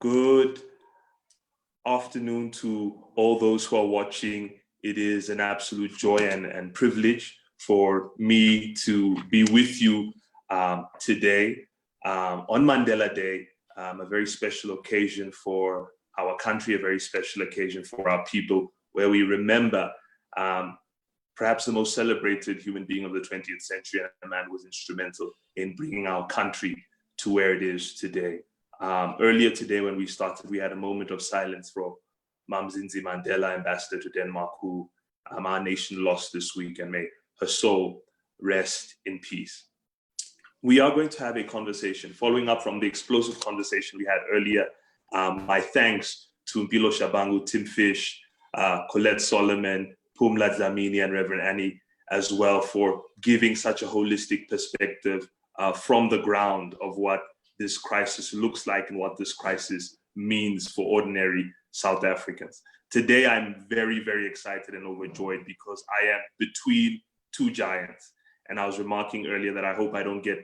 Good afternoon to all those who are watching. It is an absolute joy and privilege for me to be with you today on Mandela Day, a very special occasion for our country, a very special occasion for our people, where we remember perhaps the most celebrated human being of the 20th century, and a man who was instrumental in bringing our country to where it is today. Earlier today, when we started, we had a moment of silence for Mzinzi Mandela, ambassador to Denmark, who our nation lost this week, and may her soul rest in peace. We are going to have a conversation following up from the explosive conversation we had earlier. My thanks to Mpilo Shabangu, Tim Fish, Colette Solomon, Pumla Dlamini, and Reverend Annie as well, for giving such a holistic perspective from the ground of what this crisis looks like and what this crisis means for ordinary South Africans. Today, I'm very, very excited and overjoyed because I am between two giants. And I was remarking earlier that I hope I don't get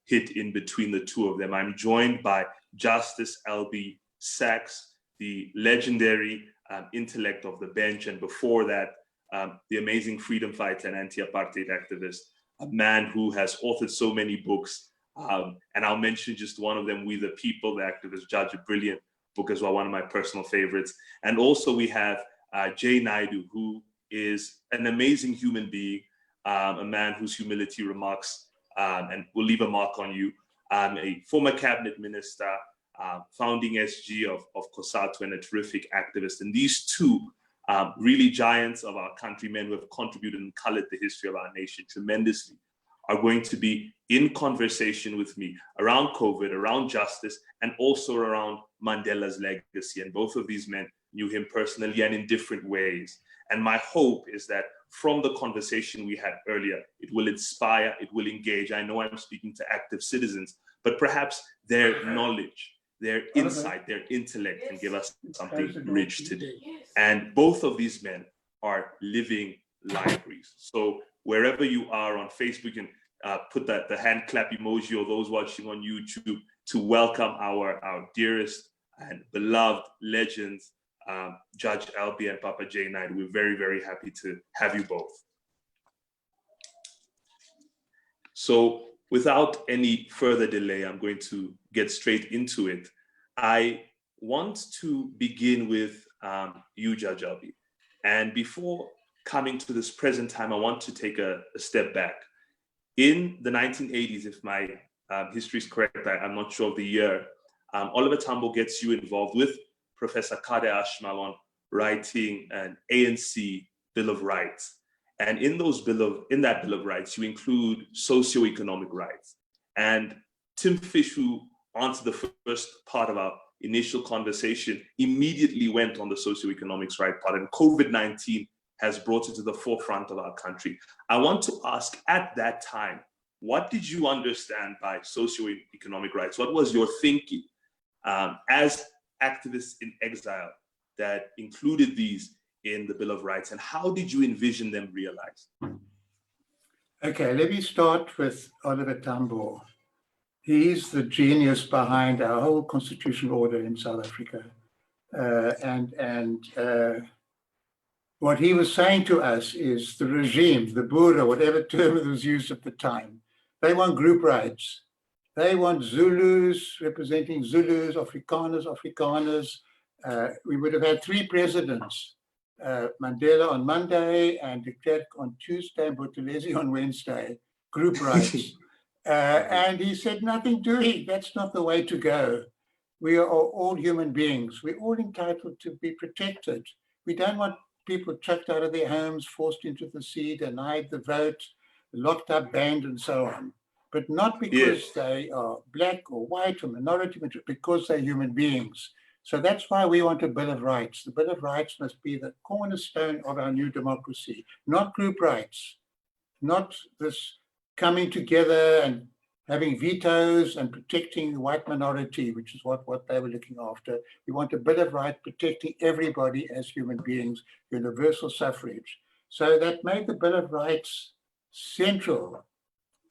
hit in between the two of them. I'm joined by Justice Albie Sachs, the legendary intellect of the bench, and before that, the amazing freedom fighter and anti-apartheid activist, a man who has authored so many books. And I'll mention just one of them, We the People, the activist judge, a brilliant book as well, one of my personal favorites. And also we have Naidoo, who is an amazing human being, a man whose humility remarks and will leave a mark on you, a former cabinet minister, founding SG of COSATU, and a terrific activist. And these two really giants of our country, men who have contributed and colored the history of our nation tremendously, are going to be in conversation with me around COVID, around justice, and also around Mandela's legacy. And both of these men knew him personally and in different ways. And my hope is that from the conversation we had earlier, it will inspire, it will engage. I know I'm speaking to active citizens, but perhaps their knowledge, their insight, their intellect can give us something rich today. And both of these men are living libraries. So wherever you are on Facebook, you can put the hand clap emoji, or those watching on YouTube, to welcome our dearest and beloved legends, Judge Albie and Papa J. Naidoo. We're very, very happy to have you both. So without any further delay, I'm going to get straight into it. I want to begin with you, Judge Albie. And before coming to this present time, I want to take a step back. In the 1980s, if my history is correct, I'm not sure of the year, Oliver Tambo gets you involved with Professor Kade Ashmal on writing an ANC Bill of Rights. And in that Bill of Rights, you include socioeconomic rights. And Tim Fish, who answered the first part of our initial conversation, immediately went on the socioeconomics right part, and COVID-19 has brought it to the forefront of our country. I want to ask, at that time, what did you understand by socioeconomic rights? What was your thinking as activists in exile that included these in the Bill of Rights, and how did you envision them realized? Okay, let me start with Oliver Tambo. He's the genius behind our whole constitutional order in South Africa. What he was saying to us is the regime, the Boer, whatever term was used at the time, they want group rights. They want Zulus representing Zulus, Afrikaners. We would have had 3 presidents, Mandela on Monday and de Klerk on Tuesday, and Buthelezi on Wednesday, group rights. And he said, nothing doing, that's not the way to go. We are all human beings. We're all entitled to be protected. We don't want people chucked out of their homes, forced into the sea, denied the vote, locked up, banned, and so on. But not because they are black or white or minority, but because they're human beings. So that's why we want a Bill of Rights. The Bill of Rights must be the cornerstone of our new democracy, not group rights, not this coming together and having vetoes and protecting the white minority, which is what they were looking after. We want a Bill of Rights protecting everybody as human beings, universal suffrage. So that made the Bill of Rights central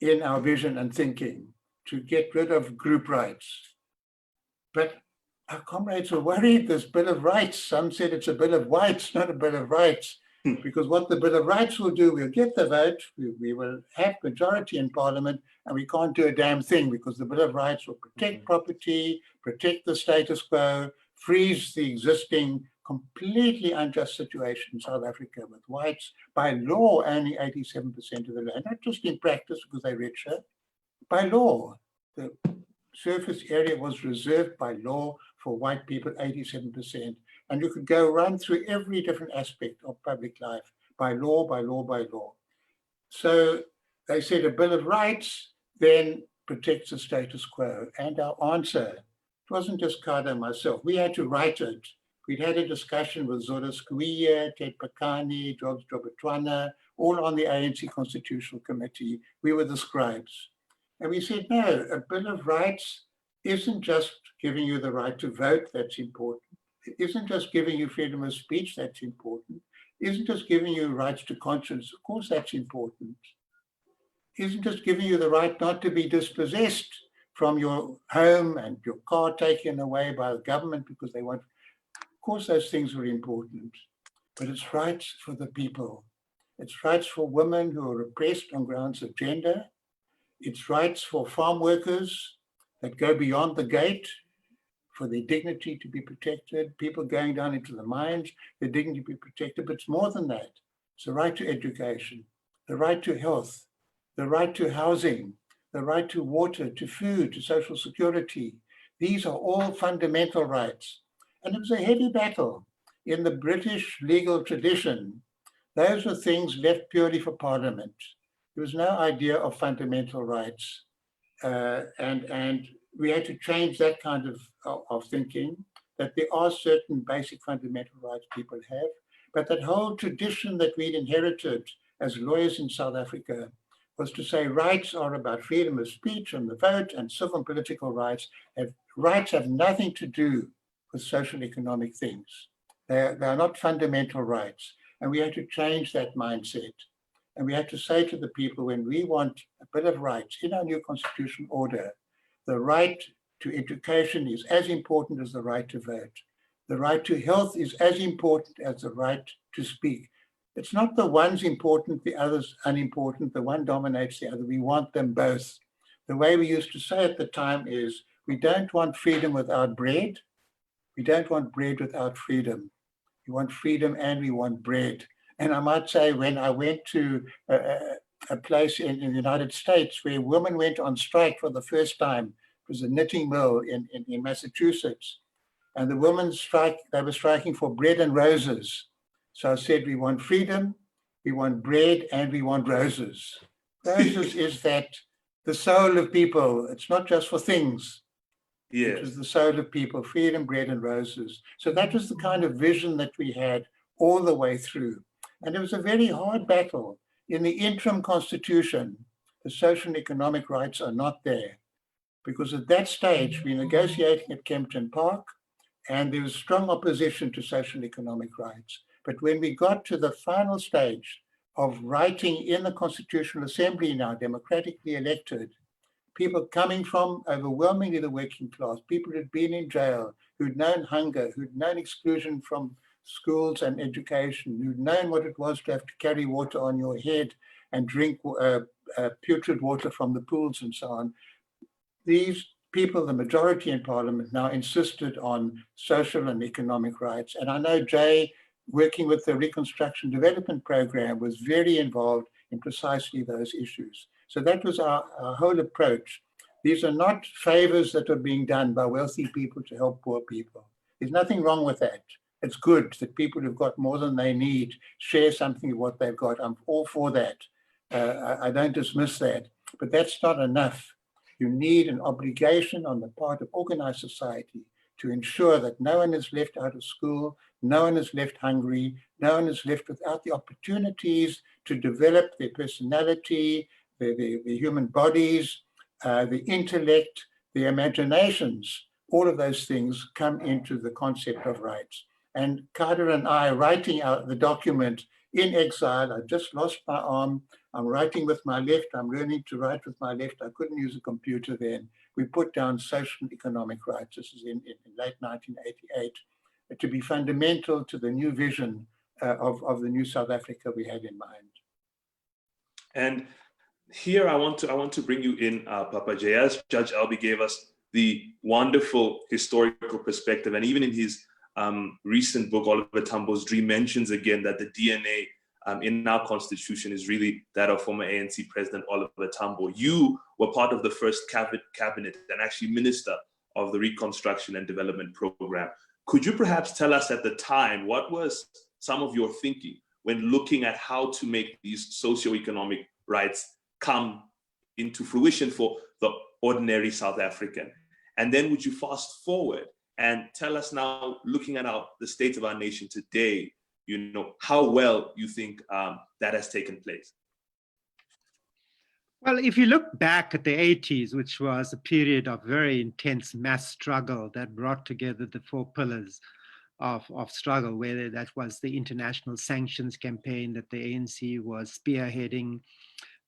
in our vision and thinking, to get rid of group rights. But our comrades were worried, this Bill of Rights. Some said it's a Bill of Whites, not a Bill of Rights. Because what the Bill of Rights will do, we'll get the vote, we will have majority in Parliament, and we can't do a damn thing because the Bill of Rights will protect property, protect the status quo, freeze the existing completely unjust situation in South Africa with whites by law owning 87% of the land, not just in practice because they're richer, by law. The surface area was reserved by law for white people, 87%. And you could go run through every different aspect of public life by law, by law, by law. So they said a Bill of Rights then protects the status quo. And our answer, it wasn't just Carter and myself, we had to write it. We'd had a discussion with Zora Skwiya, Ted Pakani, George Jobatwana, all on the ANC Constitutional Committee. We were the scribes. And we said, no, a Bill of Rights isn't just giving you the right to vote, that's important. It isn't just giving you freedom of speech, that's important. It isn't just giving you rights to conscience, of course that's important. It isn't just giving you the right not to be dispossessed from your home and your car taken away by the government because they want, of course those things are important, but it's rights for the people. It's rights for women who are oppressed on grounds of gender. It's rights for farm workers that go beyond the gate for their dignity to be protected, people going down into the mines, their dignity to be protected, but it's more than that. It's the right to education, the right to health, the right to housing, the right to water, to food, to social security. These are all fundamental rights. And it was a heavy battle. In the British legal tradition, those were things left purely for Parliament. There was no idea of fundamental rights. And we had to change that kind of thinking, that there are certain basic fundamental rights people have, but that whole tradition that we'd inherited as lawyers in South Africa was to say rights are about freedom of speech and the vote and civil and political rights. Rights have nothing to do with social economic things. They are not fundamental rights. And we had to change that mindset. And we had to say to the people, when we want a Bill of Rights in our new constitutional order, the right to education is as important as the right to vote. The right to health is as important as the right to speak. It's not the one's important, the other's unimportant, the one dominates the other. We want them both. The way we used to say at the time is, we don't want freedom without bread. We don't want bread without freedom. We want freedom and we want bread. And I might say, when I went to a place in the United States where women went on strike for the first time, it was a knitting mill in Massachusetts, and the women they were striking for bread and roses. So I said, we want freedom, we want bread, and we want roses. Roses is that the soul of people. It's not just for things. Yes. It was the soul of people, freedom, bread, and roses. So that was the kind of vision that we had all the way through. And it was a very hard battle. In the interim constitution, the social and economic rights are not there. Because at that stage, we're negotiating at Kempton Park, and there was strong opposition to social and economic rights. But when we got to the final stage of writing in the Constitutional Assembly now, democratically elected, people coming from overwhelmingly the working class, people who'd been in jail, who'd known hunger, who'd known exclusion from schools and education, who'd known what it was to have to carry water on your head and drink putrid water from the pools and so on. These people, the majority in Parliament now, insisted on social and economic rights. And I know Jay, working with the Reconstruction Development Program, was very involved in precisely those issues. So that was our whole approach. These are not favors that are being done by wealthy people to help poor people. There's nothing wrong with that. It's good that people who've got more than they need share something of what they've got. I'm all for that. I don't dismiss that, but that's not enough. You need an obligation on the part of organized society to ensure that no one is left out of school, no one is left hungry, no one is left without the opportunities to develop their personality, their human bodies, the intellect, the imaginations. All of those things come into the concept of rights. And Carter and I, writing out the document in exile, I just lost my arm. I'm writing with my left. I'm learning to write with my left. I couldn't use a computer then. we put down social and economic rights. This is in late 1988, to be fundamental to the new vision of the new South Africa we had in mind. And here I want to bring you in, Papa J, as Judge Albie gave us the wonderful historical perspective, and even in his recent book, Oliver Tambo's Dream, mentions again that the DNA in our constitution is really that of former ANC President Oliver Tambo. You were part of the first cabinet and actually minister of the Reconstruction and Development Program. Could you perhaps tell us at the time, what was some of your thinking when looking at how to make these socioeconomic rights come into fruition for the ordinary South African? And then would you fast forward and tell us now, looking at the state of our nation today, how well you think that has taken place? Well, if you look back at the 80s, which was a period of very intense mass struggle that brought together the four pillars of struggle, whether that was the international sanctions campaign that the ANC was spearheading,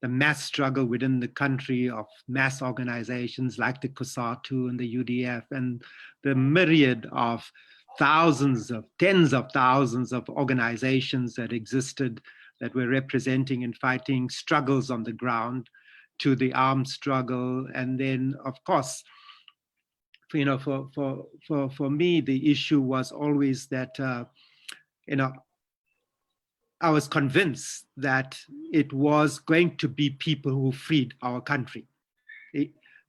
the mass struggle within the country of mass organizations like the COSATU and the UDF, and the myriad of tens of thousands of organizations that existed that were representing and fighting struggles on the ground, to the armed struggle. And then, of course, for me, the issue was always that, I was convinced that it was going to be people who freed our country.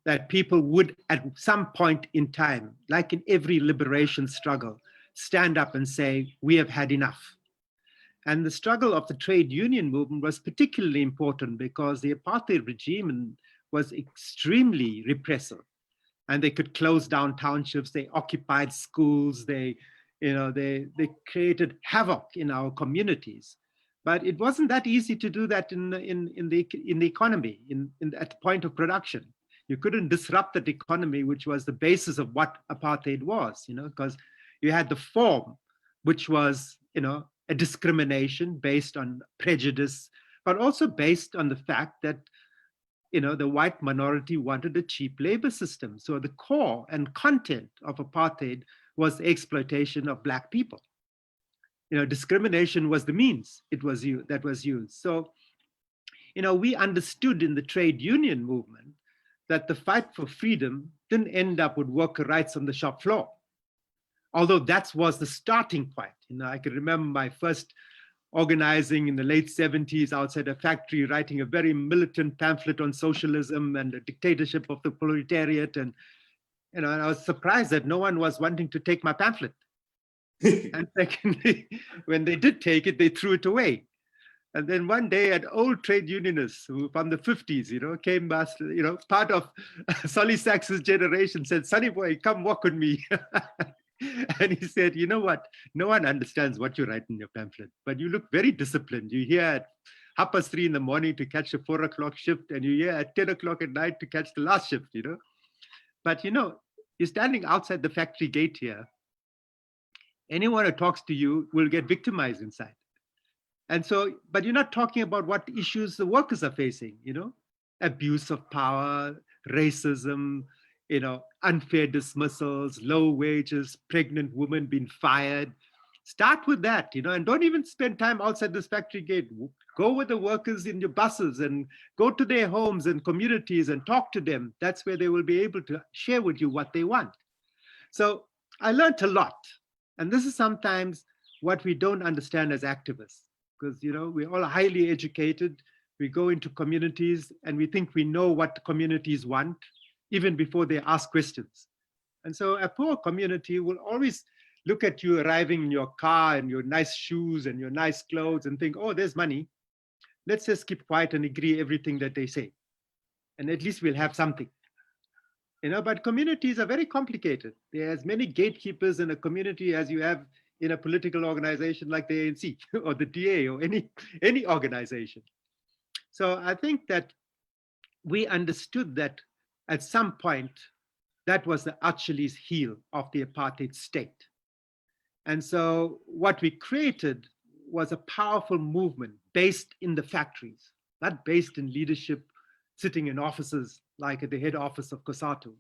That people would, at some point in time, like in every liberation struggle, stand up and say, we have had enough. And the struggle of the trade union movement was particularly important because the apartheid regime was extremely repressive, and they could close down townships, they occupied schools, they created havoc in our communities. But it wasn't that easy to do that in the economy, at the point of production. You couldn't disrupt that economy, which was the basis of what apartheid was, because you had the form, which was, a discrimination based on prejudice, but also based on the fact that, the white minority wanted a cheap labor system. So the core and content of apartheid was the exploitation of Black people. Discrimination was the means that was used. So, we understood in the trade union movement that the fight for freedom didn't end up with worker rights on the shop floor. Although that was the starting point. I can remember my first organizing in the late 70s outside a factory, writing a very militant pamphlet on socialism and the dictatorship of the proletariat. And, I was surprised that no one was wanting to take my pamphlet. And secondly, when they did take it, they threw it away. And then one day, an old trade unionist who from the 50s, came, part of Solly Sachs's generation, said, "Sonny boy, come walk with me." And he said, "You know what? No one understands what you write in your pamphlet, but you look very disciplined. You're here at 3:30 in the morning to catch a 4 o'clock shift, and you're here at 10 o'clock at night to catch the last shift, But, you're standing outside the factory gate here. Anyone who talks to you will get victimized inside. And so, but you're not talking about what issues the workers are facing, abuse of power, racism, unfair dismissals, low wages, pregnant women being fired. Start with that, and don't even spend time outside this factory gate. Go with the workers in your buses and go to their homes and communities and talk to them. That's where they will be able to share with you what they want." So I learned a lot. And this is sometimes what we don't understand as activists, because, we're all highly educated. We go into communities and we think we know what the communities want, even before they ask questions. And so a poor community will always look at you arriving in your car and your nice shoes and your nice clothes and think, "Oh, there's money. Let's just keep quiet and agree everything that they say. And at least we'll have something." But communities are very complicated. There are as many gatekeepers in a community as you have in a political organization like the ANC or the DA or any organization. So I think that we understood that at some point, that was the Achilles heel of the apartheid state. And so what we created was a powerful movement based in the factories, not based in leadership, sitting in offices like at the head office of COSATU,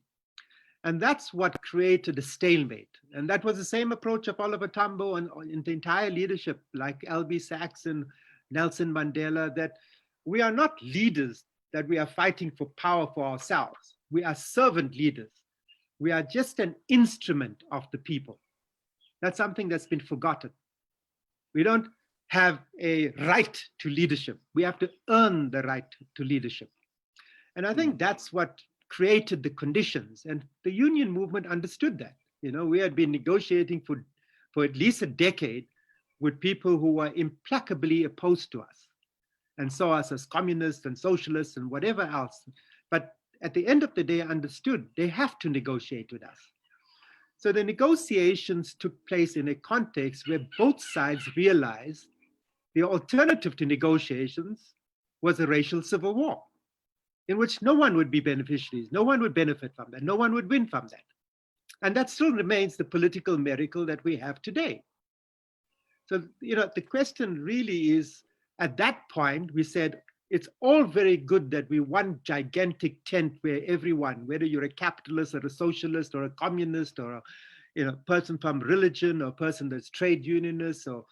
And that's what created a stalemate. And that was the same approach of Oliver Tambo and the entire leadership, like Albie, Sachs, and Nelson Mandela, that we are not leaders, that we are fighting for power for ourselves. We are servant leaders. We are just an instrument of the people. That's something that's been forgotten. We don't have a right to leadership. We have to earn the right to leadership. And I think that's what created the conditions. And the union movement understood that. You know, we had been negotiating for at least a decade with people who were implacably opposed to us and saw us as communists and socialists and whatever else. But at the end of the day, understood they have to negotiate with us. So the negotiations took place in a context where both sides realized the alternative to negotiations was a racial civil war, in which no one would be beneficiaries, no one would benefit from that, no one would win from that. And that still remains the political miracle that we have today. So, you know, the question really is, at that point, we said, it's all very good that we one gigantic tent where everyone, whether you're a capitalist or a socialist or a communist or a person from religion or a person that's trade unionist or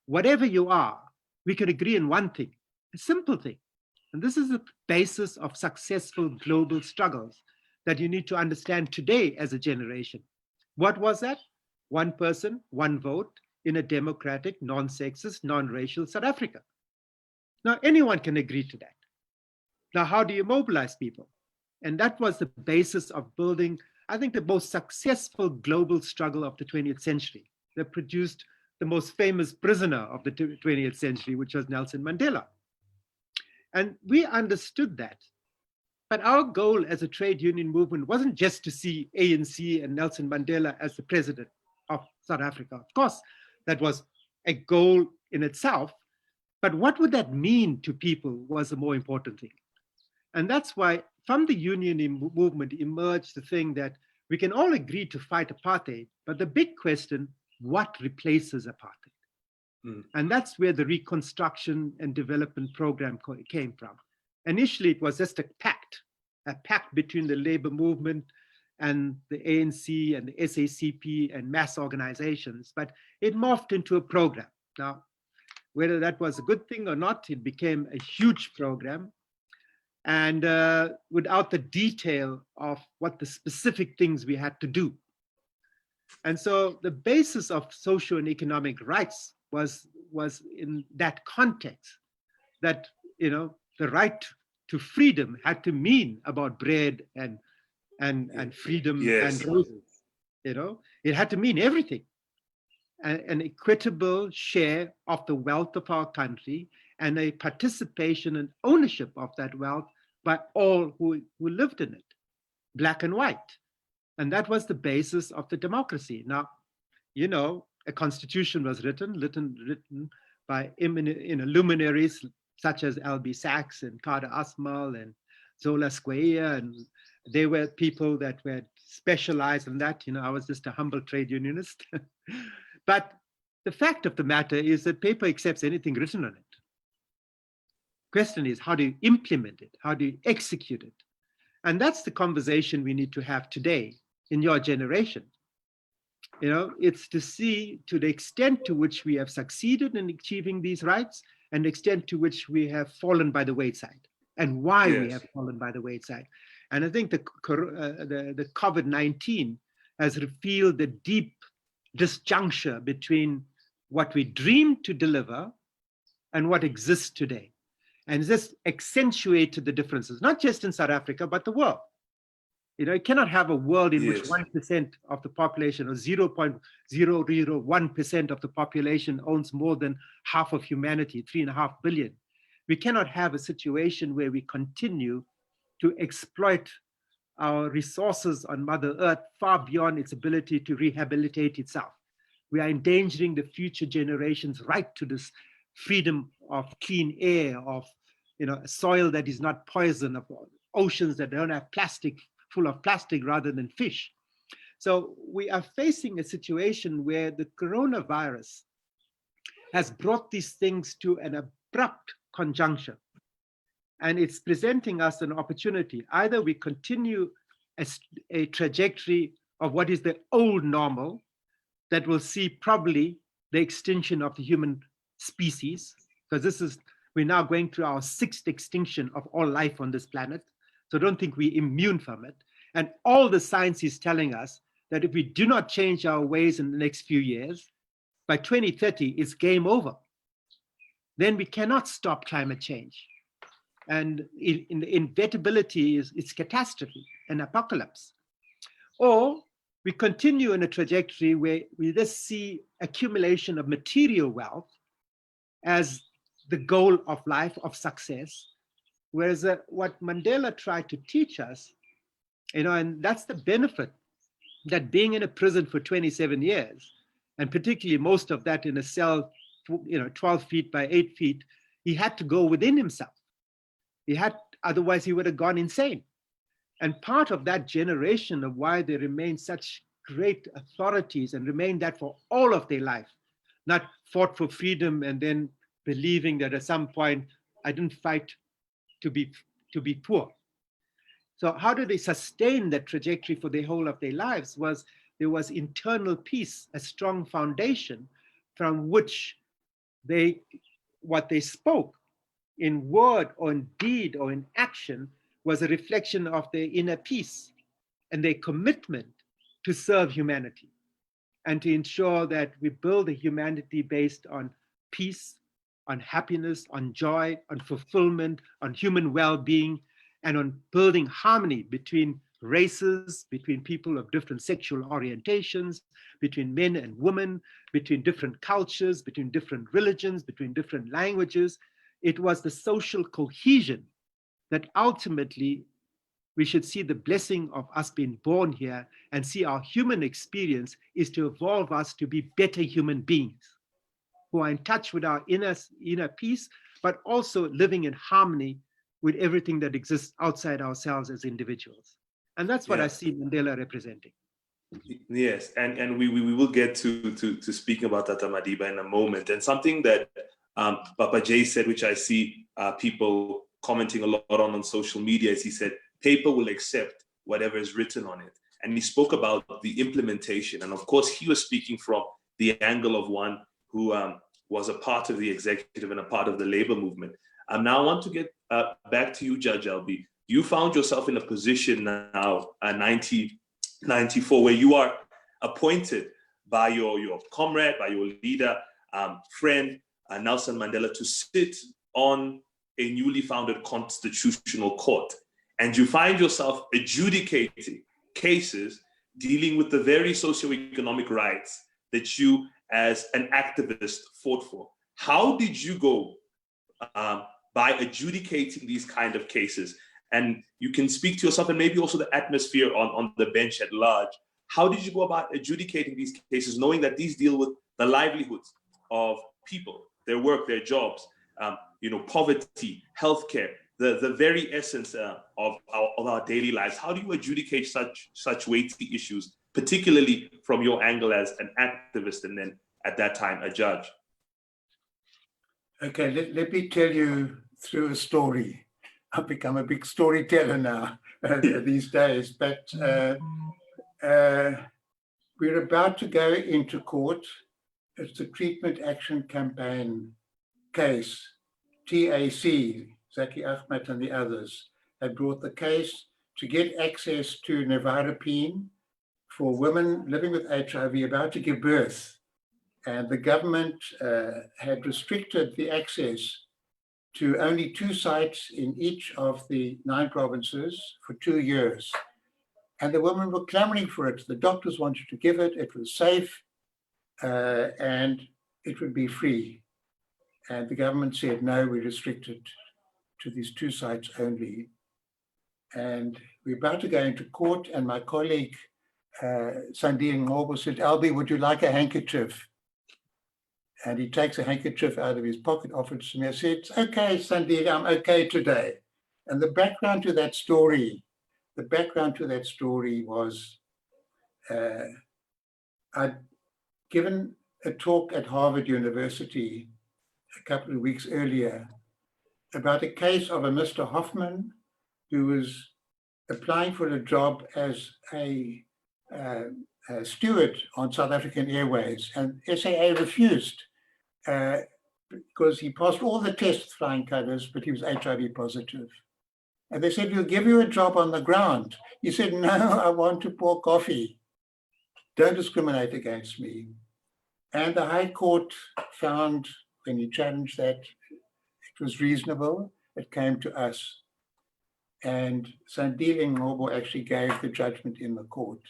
whatever you are, we can agree on one thing, a simple thing. And this is the basis of successful global struggles that you need to understand today as a generation. What was that? One person, one vote in a democratic, non-sexist, non-racial South Africa. Now, anyone can agree to that. Now, how do you mobilize people? And that was the basis of building, I think, the most successful global struggle of the 20th century that produced the most famous prisoner of the 20th century, which was Nelson Mandela. And we understood that. But our goal as a trade union movement wasn't just to see ANC and Nelson Mandela as the president of South Africa. Of course, that was a goal in itself. But what would that mean to people was the more important thing. And that's why from the union movement emerged the thing that we can all agree to fight apartheid, but the big question, what replaces apartheid? And that's where the reconstruction and development program came from. Initially, it was just a pact between the labor movement and the ANC and the SACP and mass organizations, but it morphed into a program. Now, whether that was a good thing or not, it became a huge program. And without the detail of what the specific things we had to do. And so the basis of social and economic rights was in that context, that the right to freedom had to mean about bread and freedom and roses. It had to mean everything. An equitable share of the wealth of our country and a participation and ownership of that wealth by all who lived in it, black and white. And that was the basis of the democracy. Now, a constitution was written by luminaries such as Albie Sachs and Kader Asmal and Zola Square, and they were people that were specialized in that. I was just a humble trade unionist. But the fact of the matter is that paper accepts anything written on it. Question is, how do you implement it? How do you execute it? And that's the conversation we need to have today in your generation. It's to see to the extent to which we have succeeded in achieving these rights and the extent to which we have fallen by the wayside and why we have fallen by the wayside. And I think the COVID-19 has revealed the deep disjuncture between what we dreamed to deliver and what exists today. And this accentuated the differences, not just in South Africa, but the world. You cannot have a world in which 1% of the population or 0.001% of the population owns more than half of humanity, 3.5 billion. We cannot have a situation where we continue to exploit our resources on Mother Earth far beyond its ability to rehabilitate itself. We are endangering the future generations' right to this freedom of clean air, of a soil that is not poison, of oceans that don't have plastic, full of plastic rather than fish. So we are facing a situation where the coronavirus has brought these things to an abrupt conjuncture. And it's presenting us an opportunity. Either we continue a trajectory of what is the old normal that will see probably the extinction of the human species, because we're now going through our 6th extinction of all life on this planet. So don't think we're immune from it. And all the science is telling us that if we do not change our ways in the next few years, by 2030, it's game over. Then we cannot stop climate change. And the inevitability it's catastrophe, an apocalypse. Or we continue in a trajectory where we just see accumulation of material wealth as the goal of life, of success. Whereas what Mandela tried to teach us, and that's the benefit that being in a prison for 27 years, and particularly most of that in a cell, 12 feet by 8 feet, he had to go within himself. Otherwise he would have gone insane. And part of that generation of why they remain such great authorities and remain that for all of their life, not fought for freedom and then believing that at some point I didn't fight to be poor. So how do they sustain that trajectory for the whole of their lives? There was internal peace, a strong foundation from which what they spoke in word or in deed or in action was a reflection of their inner peace and their commitment to serve humanity and to ensure that we build a humanity based on peace, on happiness, on joy, on fulfillment, on human well-being, and on building harmony between races, between people of different sexual orientations, between men and women, between different cultures, between different religions, between different languages. It was the social cohesion that ultimately we should see the blessing of us being born here and see our human experience is to evolve us to be better human beings who are in touch with our inner peace, but also living in harmony with everything that exists outside ourselves as individuals. And that's what I see Mandela representing. Yes, and we will get to speaking about that, Madiba, in a moment. And something that Papa Jay said, which I see people commenting a lot on social media, is he said, paper will accept whatever is written on it. And he spoke about the implementation. And of course, he was speaking from the angle of one who was a part of the executive and a part of the labor movement. Now I want to get back to you, Judge Albie. You found yourself in a position now, 1994, where you are appointed by your comrade, by your leader, friend, Nelson Mandela, to sit on a newly founded constitutional court. And you find yourself adjudicating cases dealing with the very socioeconomic rights that you as an activist fought for. How did you go by adjudicating these kind of cases? And you can speak to yourself and maybe also the atmosphere on the bench at large. How did you go about adjudicating these cases, knowing that these deal with the livelihoods of people, their work, their jobs, poverty, healthcare, the very essence of our daily lives? How do you adjudicate such weighty issues, particularly from your angle as an activist and then at that time a judge? Okay, let me tell you through a story. I've become a big storyteller now these days, but we're about to go into court. It's the Treatment Action Campaign case. TAC, Zaki Ahmed and the others, had brought the case to get access to nevirapine for women living with HIV about to give birth. And the government had restricted the access to only 2 sites in each of the 9 provinces for 2 years. And the women were clamoring for it. The doctors wanted to give it. It was safe and it would be free. And the government said, no, we restrict it to these 2 sites only. And we're about to go into court. And my colleague, Sandile Ngobo, said, Albie, would you like a handkerchief? And he takes a handkerchief out of his pocket, offers it to me. I said, it's okay, Sandile, I'm okay today. And the background to that story was I'd given a talk at Harvard University a couple of weeks earlier about a case of a Mr. Hoffman who was applying for a job as a steward on South African Airways, and SAA refused because he passed all the tests with flying colours, but he was HIV positive. And they said, we'll give you a job on the ground. He said, no, I want to pour coffee. Don't discriminate against me. And the High Court found, when he challenged that, it was reasonable. It came to us. And Sandile Ngobo actually gave the judgment in the court.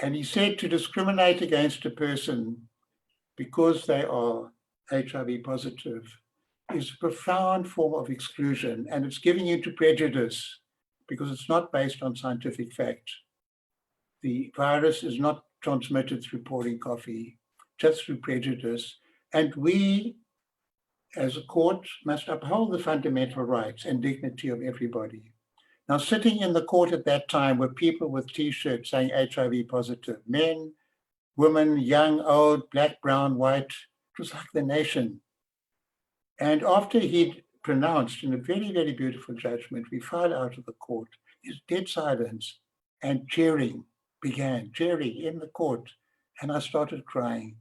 And he said to discriminate against a person because they are HIV positive is a profound form of exclusion, and it's giving you to prejudice because it's not based on scientific fact. The virus is not transmitted through pouring coffee, just through prejudice. And we, as a court, must uphold the fundamental rights and dignity of everybody. Now, sitting in the court at that time were people with T-shirts saying HIV positive, men, women, young, old, black, brown, white. It was like the nation. And after he'd pronounced in a very, very beautiful judgment, we filed out of the court. There's dead silence, and cheering began, cheering in the court. And I started crying.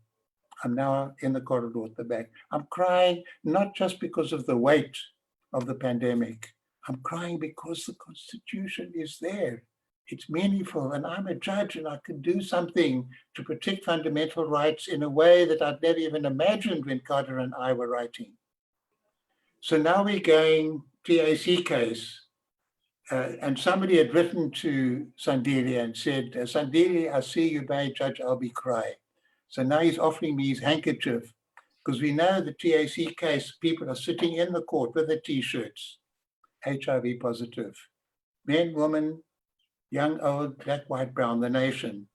I'm now in the corridor at the back. I'm crying not just because of the weight of the pandemic. I'm crying because the Constitution is there. It's meaningful, and I'm a judge, and I can do something to protect fundamental rights in a way that I'd never even imagined when Carter and I were writing. So now we're going TAC case, and somebody had written to Sandile and said, Sandile, I see you made Judge Albie cry. So now he's offering me his handkerchief, because we know the TAC case, people are sitting in the court with their T-shirts, HIV positive, men, women, young, old, black, white, brown, the nation.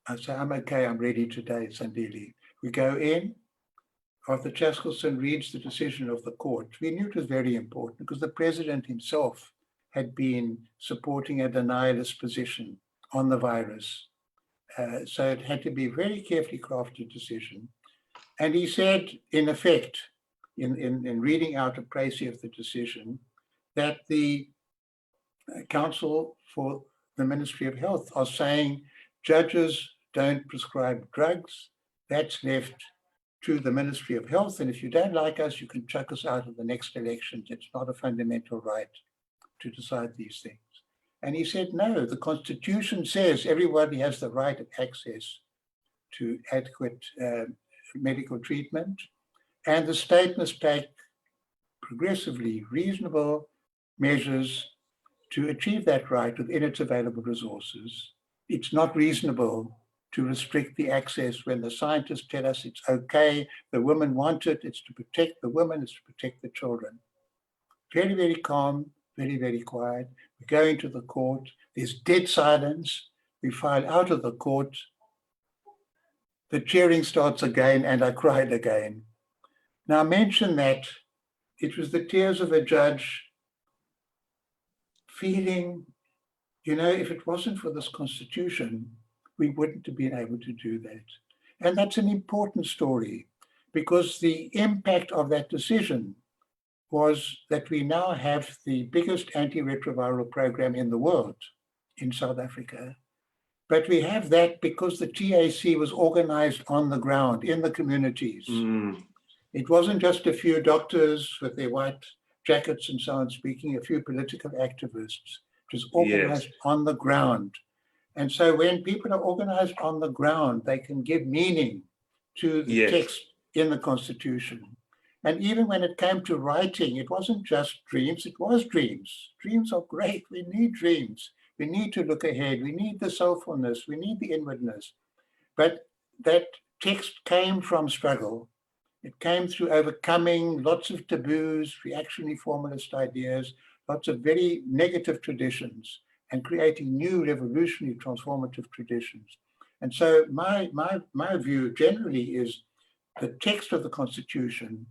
I say, I'm okay, I'm ready today, Sandile. We go in. Arthur Chaskelson reads the decision of the court. We knew it was very important because the president himself had been supporting a denialist position on the virus. So it had to be a very carefully crafted decision. And he said, in effect, in reading out a précis of the decision, that the Council for the Ministry of Health are saying judges don't prescribe drugs. That's left to the Ministry of Health. And if you don't like us, you can chuck us out of the next elections. It's not a fundamental right to decide these things. And he said, no, the Constitution says everybody has the right of access to adequate medical treatment. And the state must take progressively reasonable measures to achieve that right within its available resources. It's not reasonable to restrict the access when the scientists tell us it's okay, the women want it, it's to protect the women, it's to protect the children. Very, very calm, very, very quiet. We go into the court, there's dead silence, we file out of the court, the cheering starts again, and I cried again. Now, I mentioned that it was the tears of a judge feeling, if it wasn't for this Constitution, we wouldn't have been able to do that. And that's an important story because the impact of that decision was that we now have the biggest antiretroviral program in the world in South Africa. But we have that because the TAC was organized on the ground in the communities. It wasn't just a few doctors with their white jackets and so on speaking, a few political activists. It was organized on the ground. And so when people are organized on the ground, they can give meaning to the text in the Constitution. And even when it came to writing, it wasn't just dreams, it was dreams. Dreams are great, we need dreams. We need to look ahead, we need the soulfulness, we need the inwardness. But that text came from struggle. It came through overcoming lots of taboos, reactionary formalist ideas, lots of very negative traditions, and creating new revolutionary transformative traditions. And so my view generally is the text of the Constitution,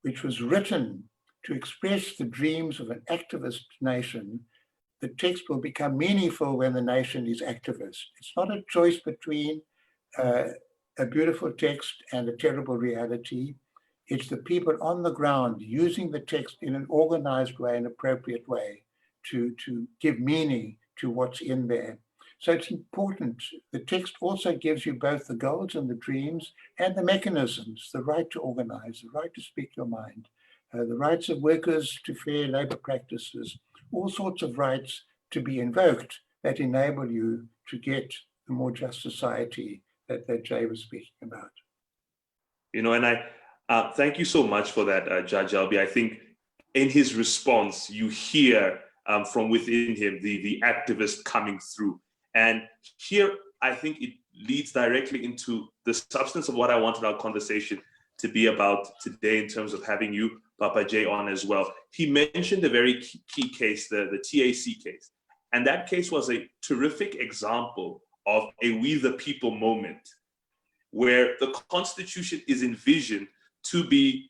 which was written to express the dreams of an activist nation, the text will become meaningful when the nation is activist. It's not a choice between a beautiful text and a terrible reality. It's the people on the ground using the text in an organized way, an appropriate way, to give meaning to what's in there. So it's important. The text also gives you both the goals and the dreams and the mechanisms, the right to organize, the right to speak your mind, the rights of workers to fair labor practices, all sorts of rights to be invoked that enable you to get the more just society that Jay was speaking about. And I thank you so much for that, Judge Albie. I think in his response, you hear from within him the activist coming through. And here, I think it leads directly into the substance of what I wanted our conversation to be about today in terms of having you, Papa Jay, on as well. He mentioned a very key case, the TAC case. And that case was a terrific example of a we the people moment, where the Constitution is envisioned to be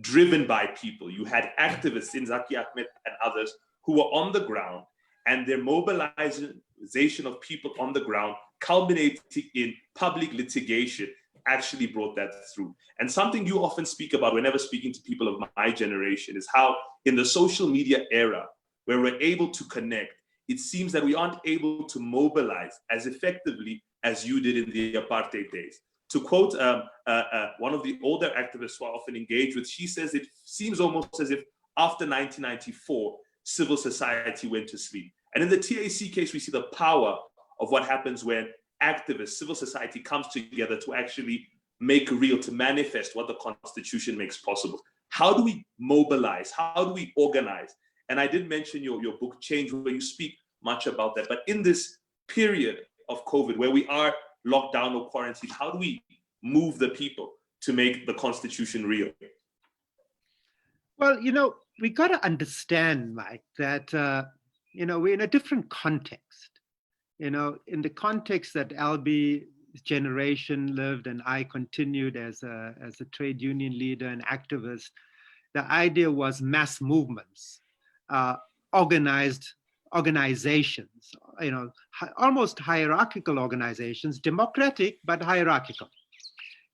driven by people. You had activists in Zaki Ahmed and others who were on the ground, and their mobilization of people on the ground, culminating in public litigation, actually brought that through. And something you often speak about whenever speaking to people of my generation is how in the social media era, where we're able to connect, it seems that we aren't able to mobilize as effectively as you did in the apartheid days. To quote one of the older activists who I often engage with, she says it seems almost as if after 1994, civil society went to sleep. And in the TAC case, we see the power of what happens when activists, civil society comes together to actually make real, to manifest what the Constitution makes possible. How do we mobilize? How do we organize? And I did mention your book, Change, where you speak much about that. But in this period of COVID, where we are locked down or quarantined, how do we move the people to make the Constitution real? Well, we got to understand, Mike, that, we're in a different context. In the context that Albie's generation lived and I continued as a trade union leader and activist, the idea was mass movements, organizations, almost hierarchical organizations, democratic, but hierarchical.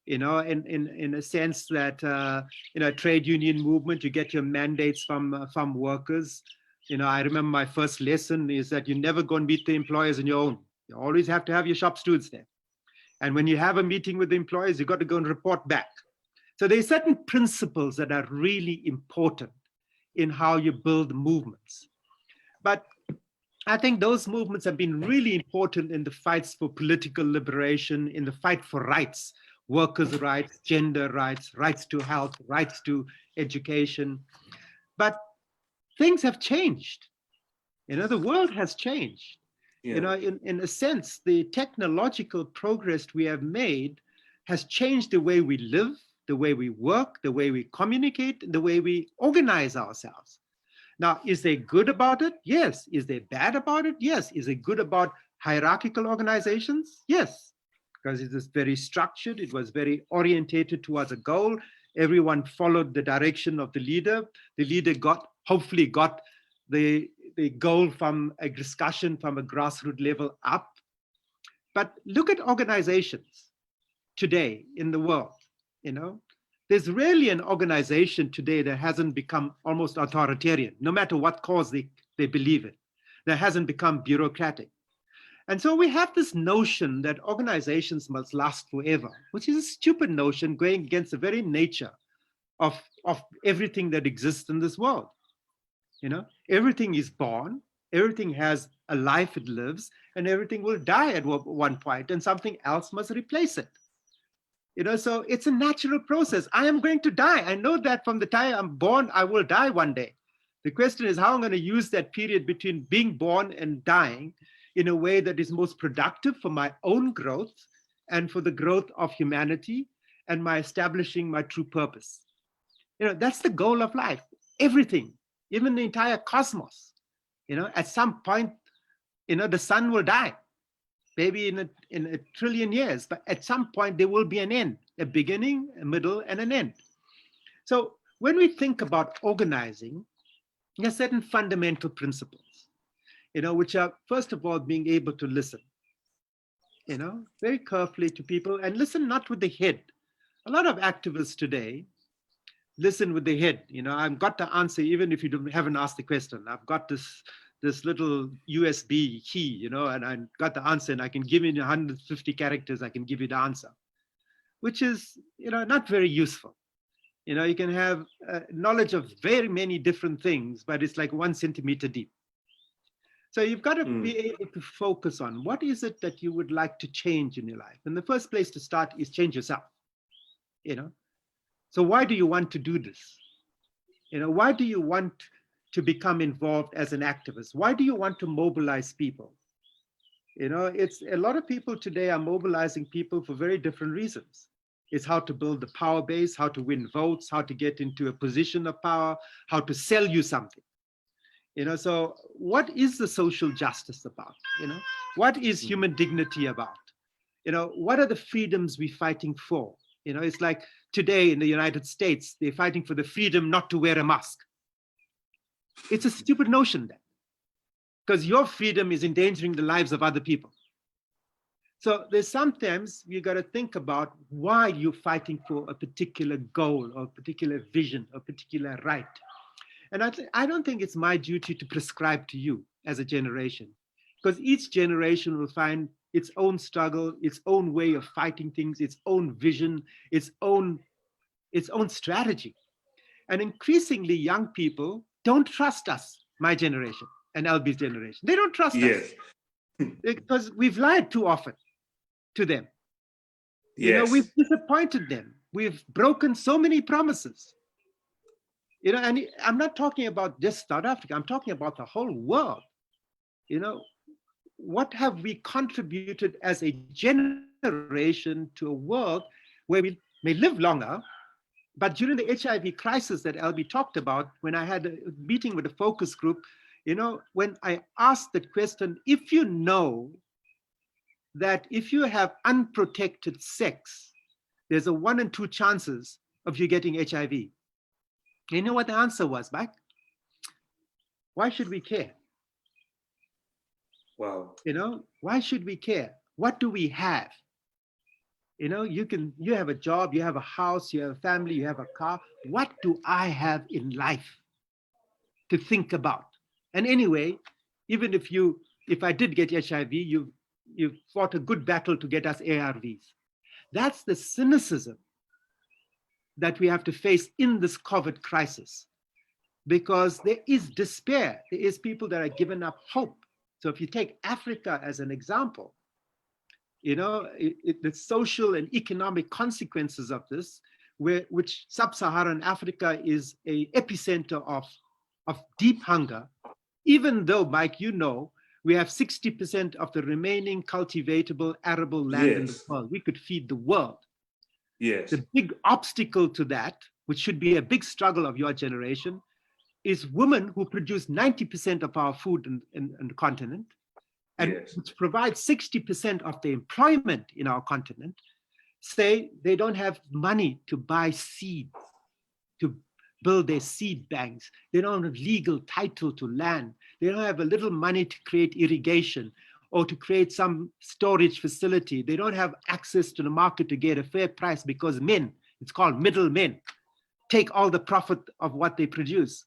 In a sense that, a trade union movement, you get your mandates from workers. I remember my first lesson is that you never go and meet the employers on your own. You always have to have your shop stewards there. And when you have a meeting with the employers, you've got to go and report back. So there are certain principles that are really important in how you build movements. But I think those movements have been really important in the fights for political liberation, in the fight for rights, workers' rights, gender rights, rights to health, rights to education. But things have changed. The world has changed. Yeah. In a sense, the technological progress we have made has changed the way we live, the way we work, the way we communicate, the way we organize ourselves. Now, is there good about it? Yes. Is there bad about it? Yes. Is it good about hierarchical organizations? Yes. Because it was very structured. It was very orientated towards a goal. Everyone followed the direction of the leader. The leader hopefully got the goal from a discussion from a grassroots level up. But look at organizations today in the world. There's rarely an organization today that hasn't become almost authoritarian, no matter what cause they believe in, that hasn't become bureaucratic. And so we have this notion that organizations must last forever, which is a stupid notion going against the very nature of everything that exists in this world. Everything is born, everything has a life it lives, and everything will die at one point, and something else must replace it. So it's a natural process. I am going to die. I know that from the time I'm born, I will die one day. The question is how I'm going to use that period between being born and dying in a way that is most productive for my own growth and for the growth of humanity and my establishing my true purpose. That's the goal of life. Everything, even the entire cosmos, at some point, the sun will die, maybe in a trillion years, but at some point there will be an end, a beginning, a middle, and an end. So when we think about organizing, there are certain fundamental principles, which are, first of all, being able to listen, very carefully to people and listen not with the head. A lot of activists today listen with the head. I've got to answer even if you haven't asked the question. I've got this this little USB key, you know, and I got the answer, and I can give you 150 characters, I can give you the answer, which is, you know, not very useful. You know, you can have knowledge of very many different things, but it's like 1 centimeter deep. So you've got to be able to focus on what is it that you would like to change in your life. And the first place to start is change yourself, you know. So why do you want to do this? You know, why do you want to become involved as an activist? Why do you want to mobilize people? You know, it's a lot of people today are mobilizing people for very different reasons. It's how to build the power base, how to win votes, how to get into a position of power, how to sell you something. You know, so what is the social justice about? You know, what is human dignity about? You know, what are the freedoms we're fighting for? You know, it's like today in the United States, they're fighting for the freedom not to wear a mask. It's a stupid notion then, because your freedom is endangering the lives of other people. So there's sometimes you got to think about why you're fighting for a particular goal or a particular vision or a particular right. And I don't think it's my duty to prescribe to you as a generation, because each generation will find its own struggle, its own way of fighting things, its own vision, its own strategy. And increasingly young people don't trust us, my generation and Albie's generation. They don't trust us because we've lied too often to them. You know, we've disappointed them. We've broken so many promises. You know, and I'm not talking about just South Africa, I'm talking about the whole world. You know, what have we contributed as a generation to a world where we may live longer? But during the HIV crisis that Albie talked about, when I had a meeting with a focus group, you know, when I asked that question, if you know that if you have unprotected sex, there's a 1 in 2 chances of you getting HIV. You know what the answer was, Mike? Why should we care? Wow. You know, why should we care? What do we have? You know, you have a job, you have a house, you have a family, you have a car. What do I have in life to think about? And anyway, even if I did get HIV, you fought a good battle to get us ARVs. That's the cynicism that we have to face in this COVID crisis, because there is despair. There is people that are given up hope. So if you take Africa as an example, you know, the social and economic consequences of this, which sub-Saharan Africa is an epicenter of deep hunger, even though, Mike, you know, we have 60% of the remaining cultivatable arable land in the world. We could feed the world. Yes. The big obstacle to that, which should be a big struggle of your generation, is women who produce 90% of our food in the continent, and which provide 60% of the employment in our continent, say they don't have money to buy seeds, to build their seed banks. They don't have legal title to land. They don't have a little money to create irrigation or to create some storage facility. They don't have access to the market to get a fair price because men, it's called middlemen, take all the profit of what they produce.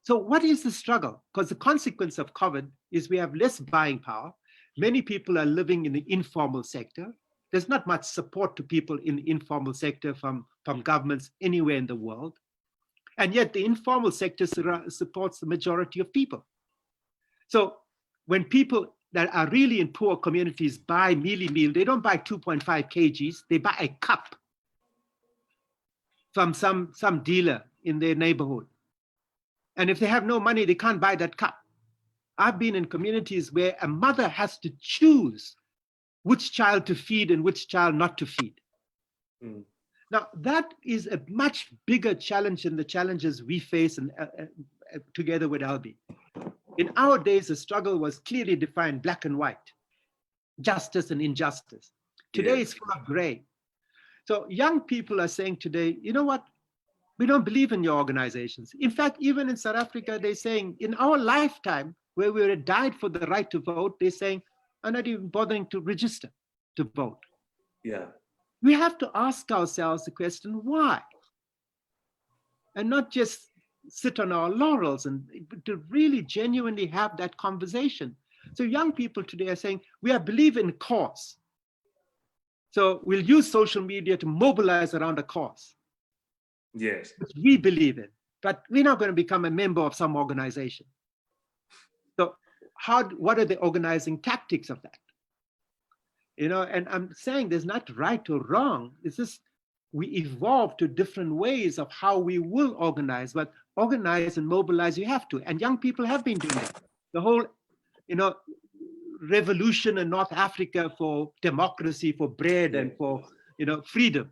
So what is the struggle? Because the consequence of COVID is we have less buying power. Many people are living in the informal sector. There's not much support to people in the informal sector from governments anywhere in the world. And yet the informal sector supports the majority of people. So when people that are really in poor communities buy mealie meal, they don't buy 2.5 kgs, they buy a cup from some dealer in their neighborhood. And if they have no money, they can't buy that cup. I've been in communities where a mother has to choose which child to feed and which child not to feed. Now, that is a much bigger challenge than the challenges we face together with Albie. In our days, the struggle was clearly defined, black and white, justice and injustice. Today, it's full of gray. So young people are saying today, you know what? We don't believe in your organizations. In fact, even in South Africa, they're saying in our lifetime, where we were died for the right to vote, they're saying, I'm not even bothering to register to vote. Yeah. We have to ask ourselves the question, why? And not just sit on our laurels and to really genuinely have that conversation. So young people today are saying, we believe in cause. So we'll use social media to mobilize around a cause. Yes. Which we believe in, but we're not going to become a member of some organization. So what are the organizing tactics of that? And I'm saying there's not right or wrong. It's just we evolve to different ways of how we will organize, but organize and mobilize you have to. And young people have been doing that. The whole, revolution in North Africa for democracy, for bread, and for, freedom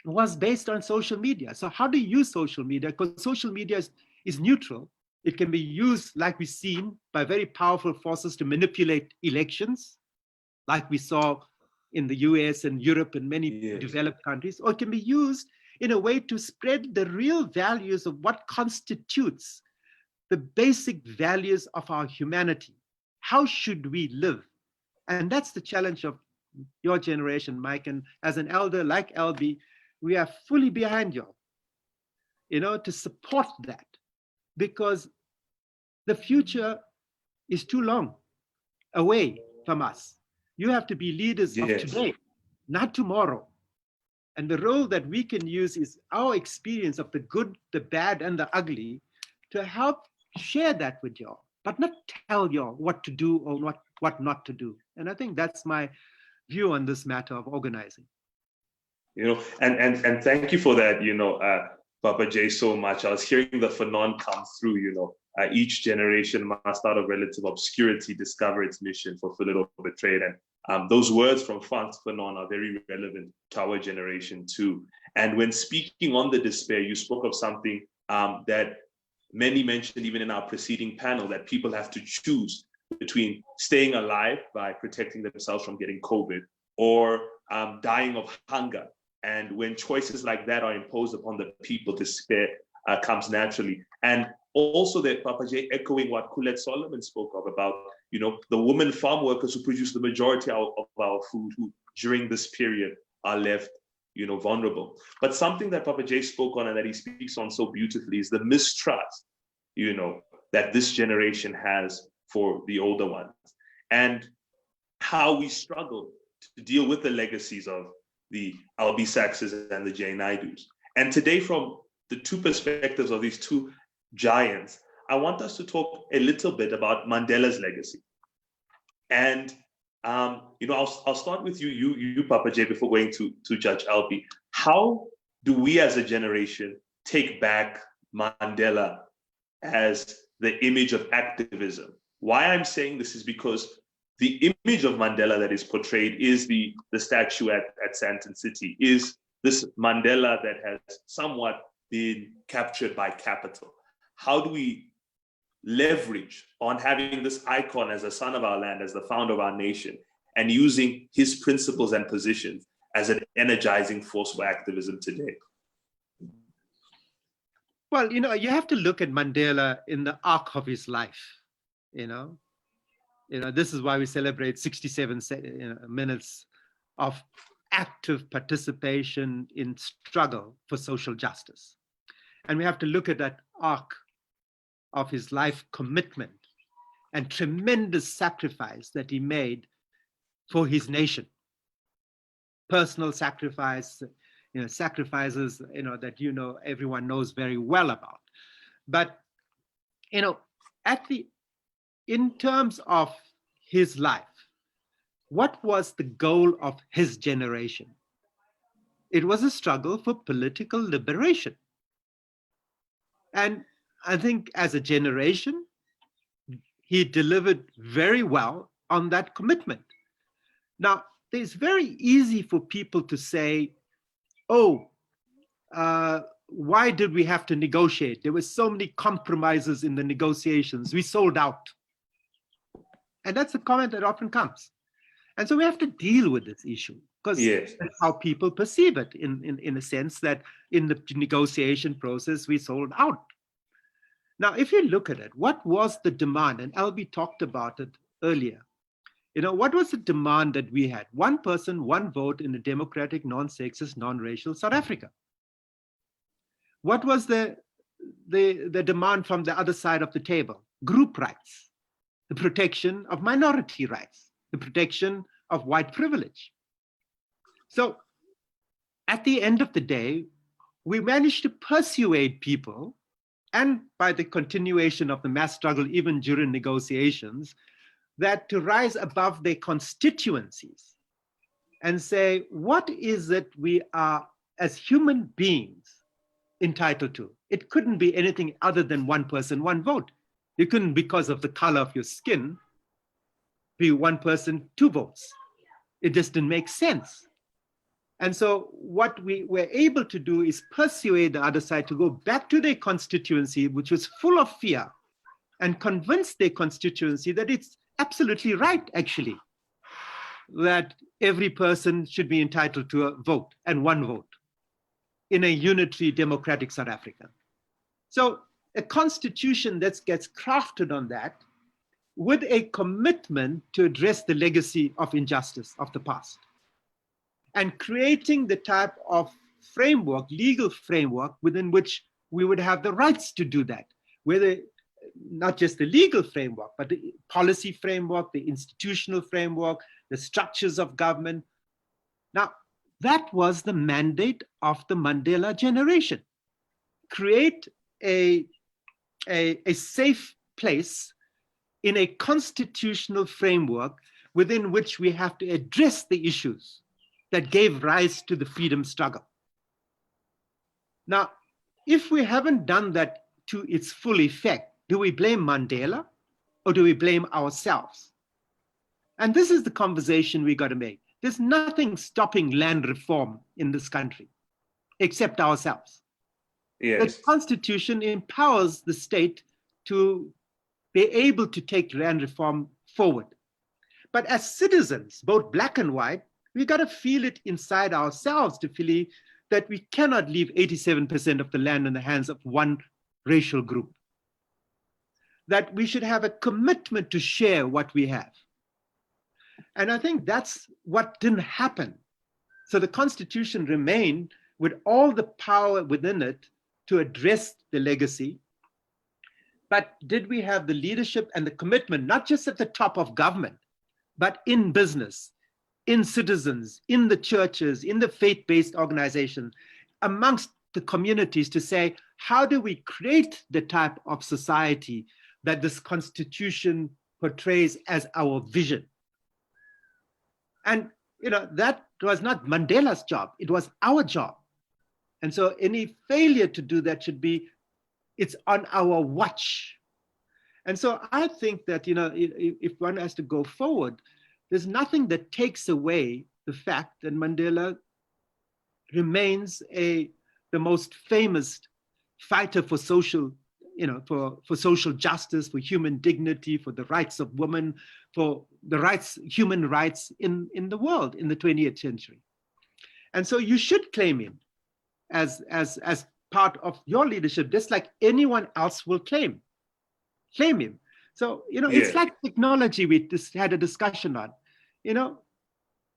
was based on social media. So how do you use social media? Because social media is neutral. It can be used, like we've seen, by very powerful forces to manipulate elections, like we saw in the US and Europe and many developed countries, or it can be used in a way to spread the real values of what constitutes the basic values of our humanity. How should we live? And that's the challenge of your generation, Mike. And as an elder like Albie, we are fully behind you, to support that, because the future is too long away from us. You have to be leaders of today, not tomorrow. And the role that we can use is our experience of the good, the bad, and the ugly to help share that with y'all, but not tell y'all what to do or what not to do. And I think that's my view on this matter of organizing. And thank you for that, Papa J, so much. I was hearing the phenon come through, each generation must out of relative obscurity discover its mission, fulfill it or betray it. And those words from Frantz Fanon are very relevant to our generation too. And when speaking on the despair, you spoke of something that many mentioned even in our preceding panel, that people have to choose between staying alive by protecting themselves from getting COVID or dying of hunger. And when choices like that are imposed upon the people, despair comes naturally. And also that Papa J echoing what Colette Solomon spoke of about, the women farm workers who produce the majority of our food, who during this period are left, vulnerable. But something that Papa J spoke on and that he speaks on so beautifully is the mistrust, that this generation has for the older ones, and how we struggle to deal with the legacies of the Albie Sachses and the Naidoo's. And today, from the two perspectives of these two giants, I want us to talk a little bit about Mandela's legacy. And I'll start with you, Papa J, before going to Judge Albie. How do we as a generation take back Mandela as the image of activism? Why I'm saying this is because the image of Mandela that is portrayed is the statue at Sandton City, is this Mandela that has somewhat been captured by capital. How do we leverage on having this icon as a son of our land, as the founder of our nation, and using his principles and positions as an energizing force for activism today? Well, you have to look at Mandela in the arc of his life, this is why we celebrate 67 minutes of active participation in struggle for social justice. And we have to look at that arc of his life commitment and tremendous sacrifice that he made for his nation. Personal sacrifice, sacrifices, that, everyone knows very well about. But, in terms of his life, what was the goal of his generation? It was a struggle for political liberation. And I think as a generation, he delivered very well on that commitment. Now, it's very easy for people to say, why did we have to negotiate? There were so many compromises in the negotiations. We sold out. And that's a comment that often comes. And so we have to deal with this issue because that's how people perceive it in a sense that in the negotiation process, we sold out. Now, if you look at it, what was the demand? And Albie talked about it earlier. What was the demand that we had? One person, one vote in a democratic, non-sexist, non-racial South Africa. What was the the demand from the other side of the table: group rights, the protection of minority rights, the protection of white privilege. So at the end of the day, we managed to persuade people, and by the continuation of the mass struggle, even during negotiations, that to rise above their constituencies and say, what is it we are as human beings entitled to? It couldn't be anything other than one person, one vote. You couldn't, because of the color of your skin, be one person, two votes. It just didn't make sense. And so what we were able to do is persuade the other side to go back to their constituency, which was full of fear, and convince their constituency that it's absolutely right, actually, that every person should be entitled to a vote, and one vote, in a unitary democratic South Africa. So a constitution that gets crafted on that, with a commitment to address the legacy of injustice of the past, and creating the type of framework, legal framework, within which we would have the rights to do that, whether not just the legal framework, but the policy framework, the institutional framework, the structures of government. Now, that was the mandate of the Mandela generation. Create a safe place in a constitutional framework within which we have to address the issues that gave rise to the freedom struggle. Now, if we haven't done that to its full effect, do we blame Mandela or do we blame ourselves? And this is the conversation we got to make. There's nothing stopping land reform in this country except ourselves. Yes. The Constitution empowers the state to be able to take land reform forward. But as citizens, both black and white, we got to feel it inside ourselves to feel that we cannot leave 87% of the land in the hands of one racial group. That we should have a commitment to share what we have. And I think that's what didn't happen. So the Constitution remained with all the power within it to address the legacy. But did we have the leadership and the commitment, not just at the top of government, but in business, in citizens, in the churches, in the faith-based organizations, amongst the communities, to say, how do we create the type of society that this Constitution portrays as our vision? And that was not Mandela's job, it was our job. And so any failure to do that should be, it's on our watch. And so I think that, if one has to go forward, there's nothing that takes away the fact that Mandela remains the most famous fighter for social, for social justice, for human dignity, for the rights of women, for the rights, human rights in the world in the 20th century. And so you should claim him as part of your leadership, just like anyone else will claim him. So, it's like technology we just had a discussion on.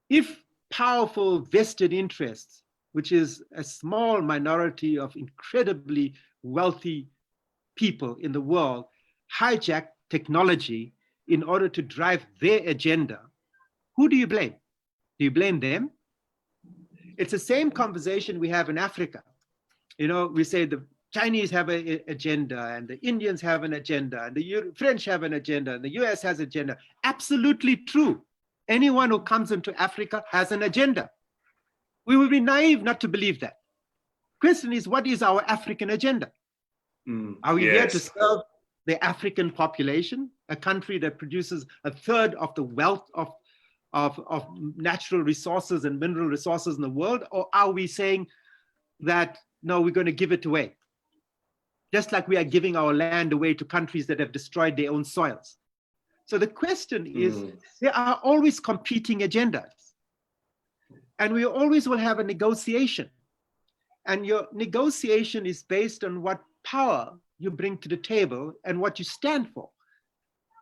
If powerful vested interests, which is a small minority of incredibly wealthy people in the world, hijack technology in order to drive their agenda, who do you blame? Do you blame them? It's the same conversation we have in Africa. We say the Chinese have an agenda, and the Indians have an agenda, and the French have an agenda, and the US has an agenda. Absolutely true. Anyone who comes into Africa has an agenda. We will be naive not to believe that. Question is, what is our African agenda? Are we here to serve the African population, a country that produces a third of the wealth of natural resources and mineral resources in the world? Or are we saying that, no, we're going to give it away? Just like we are giving our land away to countries that have destroyed their own soils. So the question is, there are always competing agendas. And we always will have a negotiation. And your negotiation is based on what power you bring to the table and what you stand for.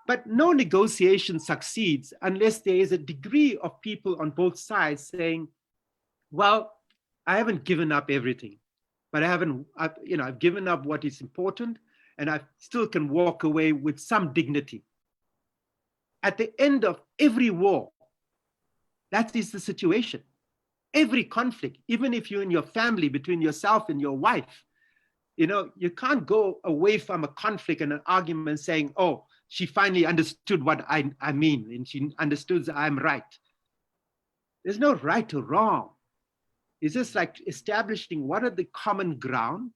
But no negotiation succeeds unless there is a degree of people on both sides saying, well, I haven't given up everything. but I've given up what is important, and I still can walk away with some dignity. At the end of every war, that is the situation. Every conflict, even if you're in your family, between yourself and your wife, you can't go away from a conflict and an argument saying, oh, she finally understood what I mean, and she understood that I'm right. There's no right or wrong. It's just like establishing what are the common ground,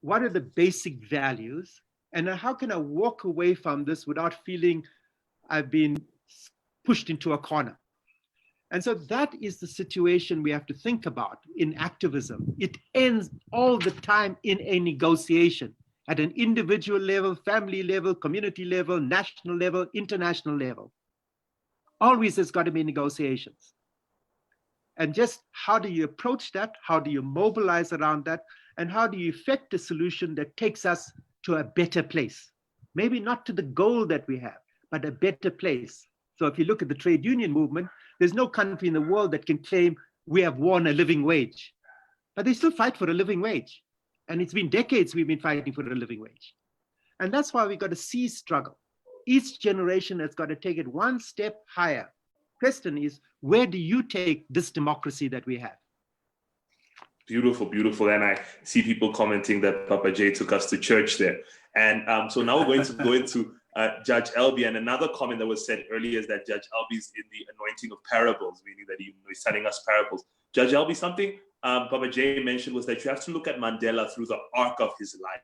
what are the basic values, and how can I walk away from this without feeling I've been pushed into a corner. And so that is the situation we have to think about in activism. It ends all the time in a negotiation at an individual level, family level, community level, national level, international level. Always there's got to be negotiations. And just how do you approach that? How do you mobilize around that? And how do you effect a solution that takes us to a better place? Maybe not to the goal that we have, but a better place. So if you look at the trade union movement, there's no country in the world that can claim we have won a living wage, but they still fight for a living wage. And it's been decades we've been fighting for a living wage. And that's why we got to cease struggle. Each generation has got to take it one step higher. Question is, where do you take this democracy that we have? Beautiful, beautiful. And I see people commenting that Papa J took us to church there. And so now we're going to go into Judge Albie. And another comment that was said earlier is that Judge Albie is in the anointing of parables, meaning that he's telling us parables. Judge Albie, something Papa J mentioned was that you have to look at Mandela through the arc of his life.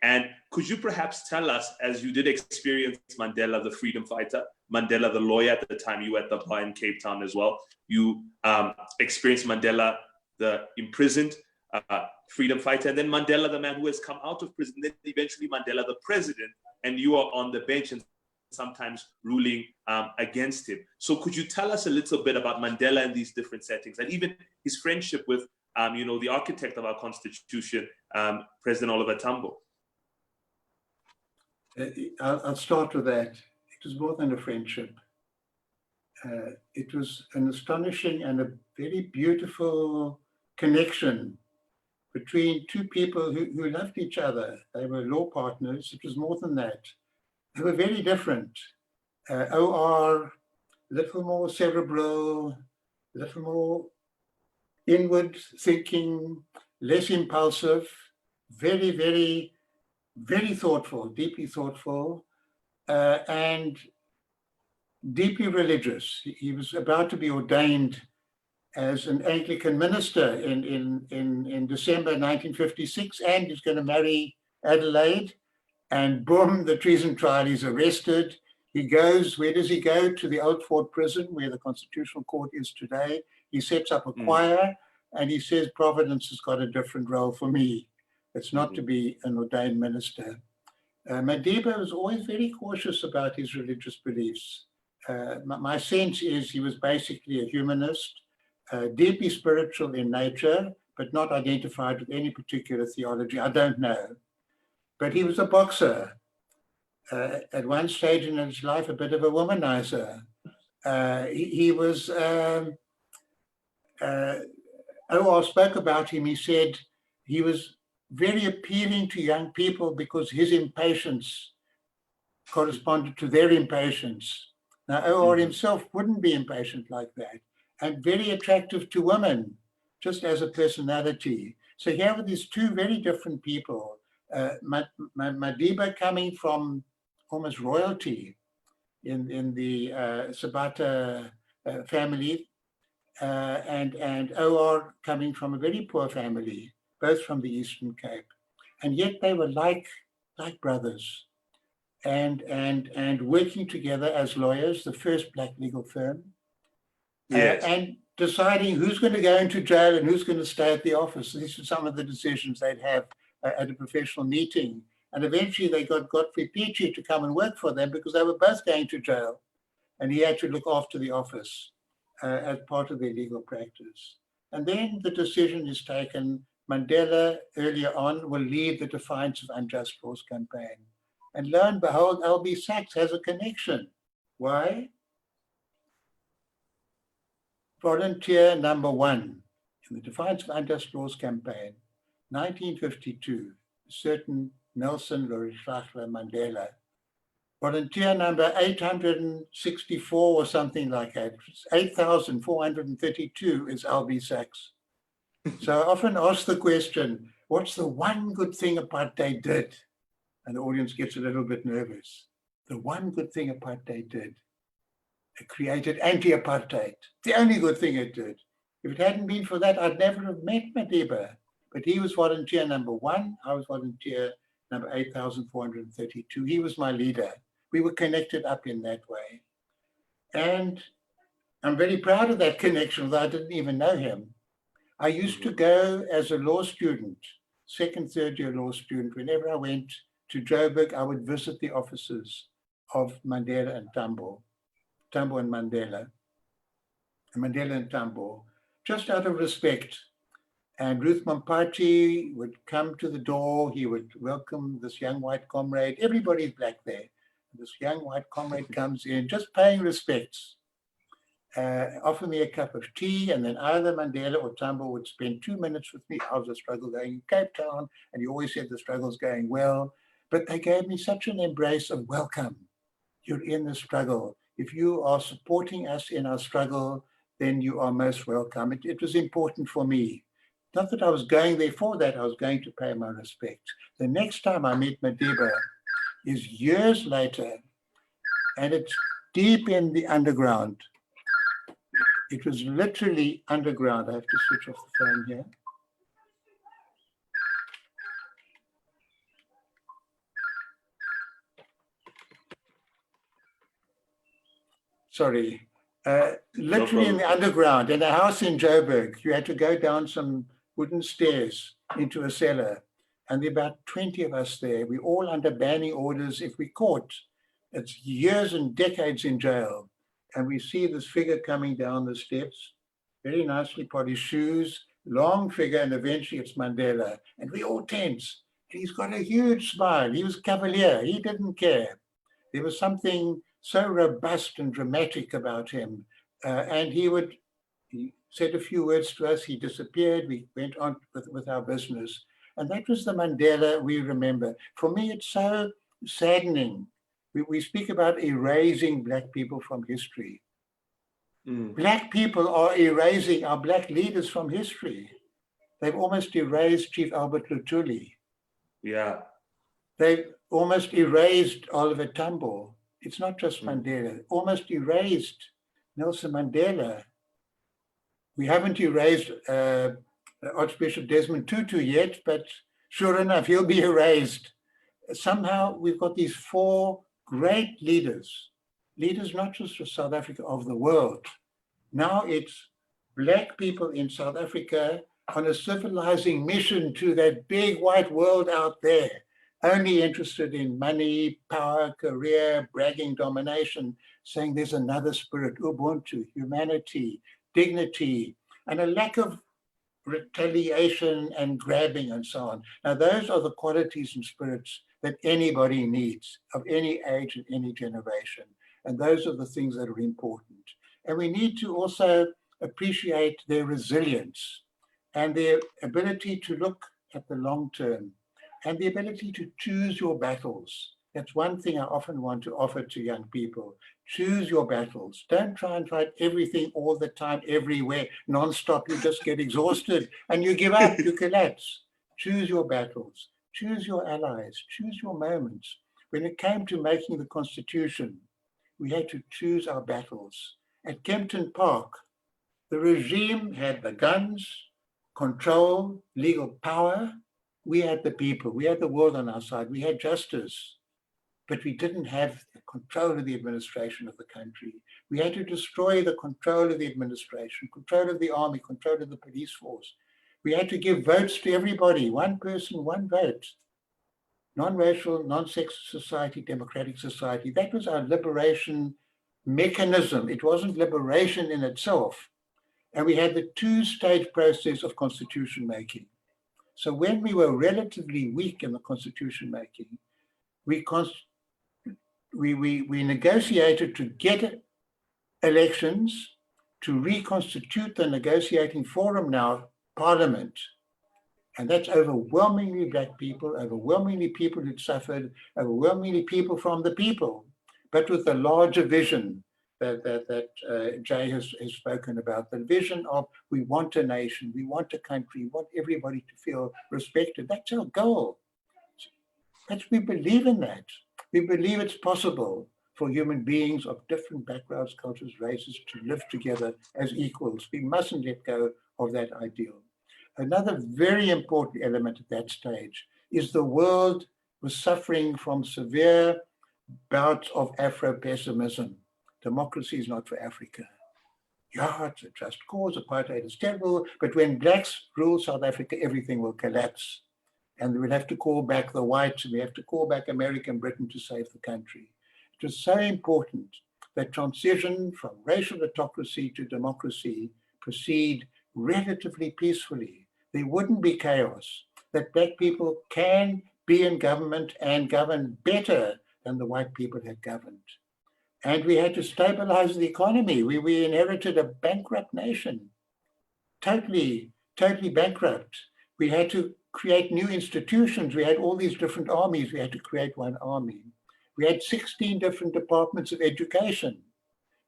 And could you perhaps tell us, as you did experience Mandela, the freedom fighter, Mandela, the lawyer at the time, you were at the bar in Cape Town as well, you experienced Mandela, the imprisoned freedom fighter, and then Mandela, the man who has come out of prison, then eventually Mandela, the president, and you are on the bench and sometimes ruling against him. So could you tell us a little bit about Mandela in these different settings, and even his friendship with, the architect of our constitution, President Oliver Tambo? I'll start with that. It was more than a friendship. It was an astonishing and a very beautiful connection between two people who loved each other. They were law partners. It was more than that. They were very different. OR, a little more cerebral, a little more inward thinking, less impulsive, very, very, very thoughtful, deeply thoughtful, and deeply religious. He was about to be ordained as an Anglican minister in December 1956, and he's going to marry Adelaide. And boom, the treason trial, he's arrested. He goes, where does he go? To the Old Fort prison, where the Constitutional Court is today. He sets up a choir, and he says, Providence has got a different role for me. It's not to be an ordained minister. Madiba was always very cautious about his religious beliefs. My sense is he was basically a humanist, deeply spiritual in nature, but not identified with any particular theology. I don't know. But he was a boxer. At one stage in his life, a bit of a womanizer. He was, O.R. spoke about him. He said he was very appealing to young people because his impatience corresponded to their impatience. Now, O.R. himself wouldn't be impatient like that, and very attractive to women, just as a personality. So here were these two very different people. Madiba coming from almost royalty in the Sabata family, and O.R. coming from a very poor family, both from the Eastern Cape. And yet they were like brothers. And working together as lawyers, the first black legal firm, and deciding who's going to go into jail and who's going to stay at the office. These are some of the decisions they'd have at a professional meeting. And eventually they got Godfrey Peachy to come and work for them because they were both going to jail. And he had to look after the office as part of their legal practice. And then the decision is taken. Mandela, earlier on, will lead the Defiance of Unjust Laws campaign. And lo and behold, Albie Sachs has a connection. Why? Volunteer number one in the Defiance of Unjust Laws campaign 1952, certain Nelson Rolihlahla Mandela, volunteer number 864 or something like that, 8,432 is Albie Sachs. So I often ask the question, what's the one good thing apartheid did? And the audience gets a little bit nervous. The one good thing apartheid did, it created anti-apartheid. The only good thing it did. If it hadn't been for that, I'd never have met Madiba. But he was volunteer number 1. I was volunteer number 8,432. He was my leader. We were connected up in that way. And I'm very proud of that connection, although I didn't even know him. I used to go as a law student, second, third year law student. Whenever I went to Joburg, I would visit the offices of Mandela and Tambo and Mandela, and Tambo, just out of respect. And Ruth Mampati would come to the door. He would welcome this young white comrade. Everybody's black there. This young white comrade comes in, just paying respects. Offer me a cup of tea, and then either Mandela or Tambo would spend 2 minutes with me. How's the struggle going in Cape Town? And he always said the struggle's going well. But they gave me such an embrace of welcome. You're in the struggle. If you are supporting us in our struggle, then you are most welcome. It was important for me. Not that I was going there for that, I was going to pay my respect. The next time I meet Madiba is years later, and it's deep in the underground. It was literally underground. I have to switch off the phone here. Sorry. Literally in the underground, in a house in Joburg. You had to go down some wooden stairs into a cellar. And there were about 20 of us there. We all under banning orders. If we caught, it's years and decades in jail. And we see this figure coming down the steps, very nicely polished shoes, long figure, and eventually it's Mandela. And we all tense. And he's got a huge smile. He was cavalier. He didn't care. There was something so robust and dramatic about him. And he said a few words to us. He disappeared. We went on with our business. And that was the Mandela we remember. For me, it's so saddening. We speak about erasing Black people from history. Black people are erasing our Black leaders from history. They've almost erased Chief Albert Luthuli. Yeah. They've almost erased Oliver Tambo. It's not just Mandela. Almost erased Nelson Mandela. We haven't erased Archbishop Desmond Tutu yet, but sure enough, he'll be erased. Somehow we've got these 4 great leaders not just for South Africa, of the world. Now it's Black people in South Africa on a civilizing mission to that big white world out there, only interested in money, power, career, bragging, domination, saying there's another spirit, Ubuntu, humanity, dignity, and a lack of retaliation and grabbing and so on. Now, those are the qualities and spirits that anybody needs, of any age and any generation. And those are the things that are important. And we need to also appreciate their resilience and their ability to look at the long term and the ability to choose your battles. That's one thing I often want to offer to young people. Choose your battles. Don't try and fight everything all the time, everywhere, nonstop. You just get exhausted and you give up, you collapse. Choose your battles. Choose your allies. Choose your moments. When it came to making the Constitution, we had to choose our battles. At Kempton Park, the regime had the guns, control, legal power. We had the people. We had the world on our side. We had justice. But we didn't have the control of the administration of the country. We had to destroy the control of the administration, control of the army, control of the police force. We had to give votes to everybody, one person, one vote. Non-racial, non-sexist society, democratic society. That was our liberation mechanism. It wasn't liberation in itself. And we had the 2-stage process of constitution making. So when we were relatively weak in the constitution making, we negotiated to get elections, to reconstitute the negotiating forum now, Parliament, And that's overwhelmingly Black people, overwhelmingly people who'd suffered, overwhelmingly people from the people, but with a larger vision that Jay has spoken about, the vision of we want a nation, we want a country, we want everybody to feel respected. That's our goal. We believe in that. We believe it's possible for human beings of different backgrounds, cultures, races to live together as equals. We mustn't let go of that ideal. Another very important element at that stage is the world was suffering from severe bouts of Afro-pessimism. Democracy is not for Africa. Yeah, it's a just cause, apartheid is terrible, but when blacks rule South Africa, everything will collapse. And we'll have to call back the whites, and we have to call back American Britain to save the country. It was so important that transition from racial autocracy to democracy proceed relatively peacefully. There wouldn't be chaos, that Black people can be in government and govern better than the white people had governed. And we had to stabilize the economy. We inherited a bankrupt nation, totally bankrupt. We had to create new institutions. We had all these different armies. We had to create one army. We had 16 different departments of education.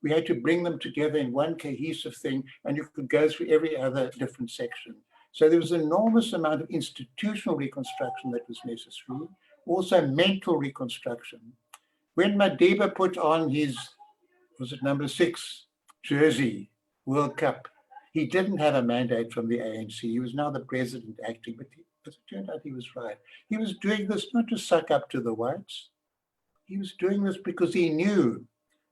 We had to bring them together in one cohesive thing, and you could go through every other different section. So there was an enormous amount of institutional reconstruction that was necessary, also mental reconstruction. When Madiba put on his, was it number 6 jersey, World Cup, he didn't have a mandate from the ANC. He was now the president acting, but as it turned out, he was right. He was doing this not to suck up to the whites. He was doing this because he knew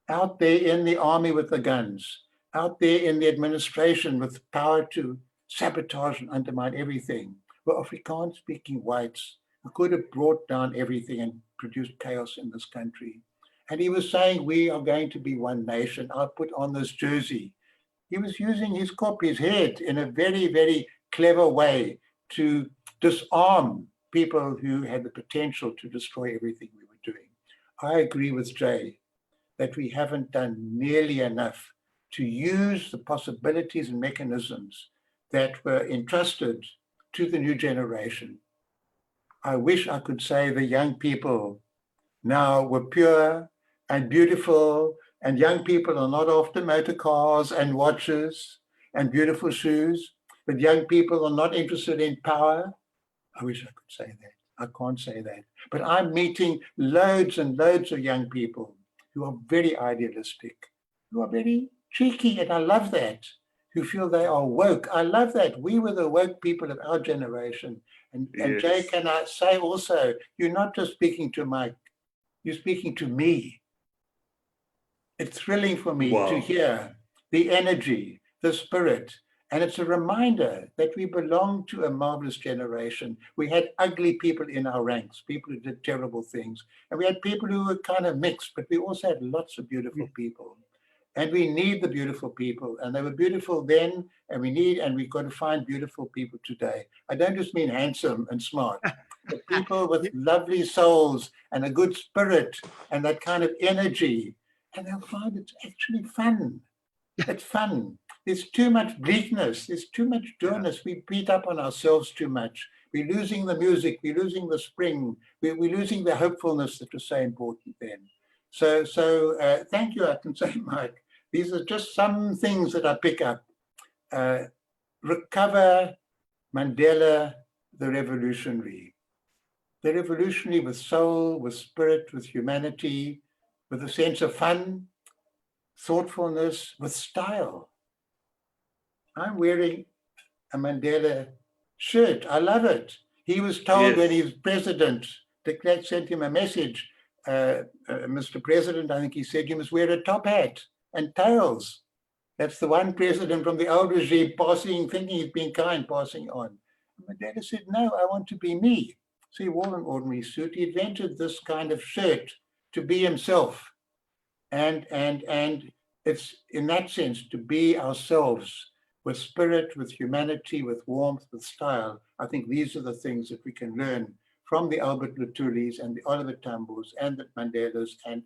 out there in the army with the guns, out there in the administration with power to sabotage and undermine everything, were Afrikaans-speaking whites who could have brought down everything and produced chaos in this country. And he was saying, we are going to be one nation. I'll put on this jersey. He was using his his head in a very, very clever way to disarm people who had the potential to destroy everything we were doing. I agree with Jay that we haven't done nearly enough to use the possibilities and mechanisms that were entrusted to the new generation. I wish I could say the young people now were pure and beautiful, and young people are not after motor cars and watches and beautiful shoes, but young people are not interested in power. I wish I could say that. I can't say that. But I'm meeting loads and loads of young people who are very idealistic, who are very cheeky, and I love that, who feel they are woke. I love that. We were the woke people of our generation. And Jay, can I say also, you're not just speaking to Mike, you're speaking to me. It's thrilling for me to hear the energy, the spirit, and it's a reminder that we belong to a marvelous generation. We had ugly people in our ranks, people who did terrible things, and we had people who were kind of mixed, but we also had lots of beautiful people. And we need the beautiful people, and they were beautiful then, and we've got to find beautiful people today. I don't just mean handsome and smart, but people with lovely souls and a good spirit and that kind of energy, and they'll find it's actually fun. It's fun. There's too much bleakness. There's too much dourness. We beat up on ourselves too much. We're losing the music. We're losing the spring. We're losing the hopefulness that was so important then. So thank you, I can say, Mike. These are just some things that I pick up. Recover Mandela, the revolutionary. The revolutionary with soul, with spirit, with humanity, with a sense of fun, thoughtfulness, with style. I'm wearing a Mandela shirt. I love it. He was told when he was president, de Klerk sent him a message, Mr. President, I think he said, you must wear a top hat and tails. That's the one president from the old regime thinking he's being kind, passing on. And Mandela said, no, I want to be me. So he wore an ordinary suit. He invented this kind of shirt to be himself. And it's in that sense to be ourselves with spirit, with humanity, with warmth, with style. I think these are the things that we can learn from the Albert Lutulis and the Oliver Tambos and the Mandelas and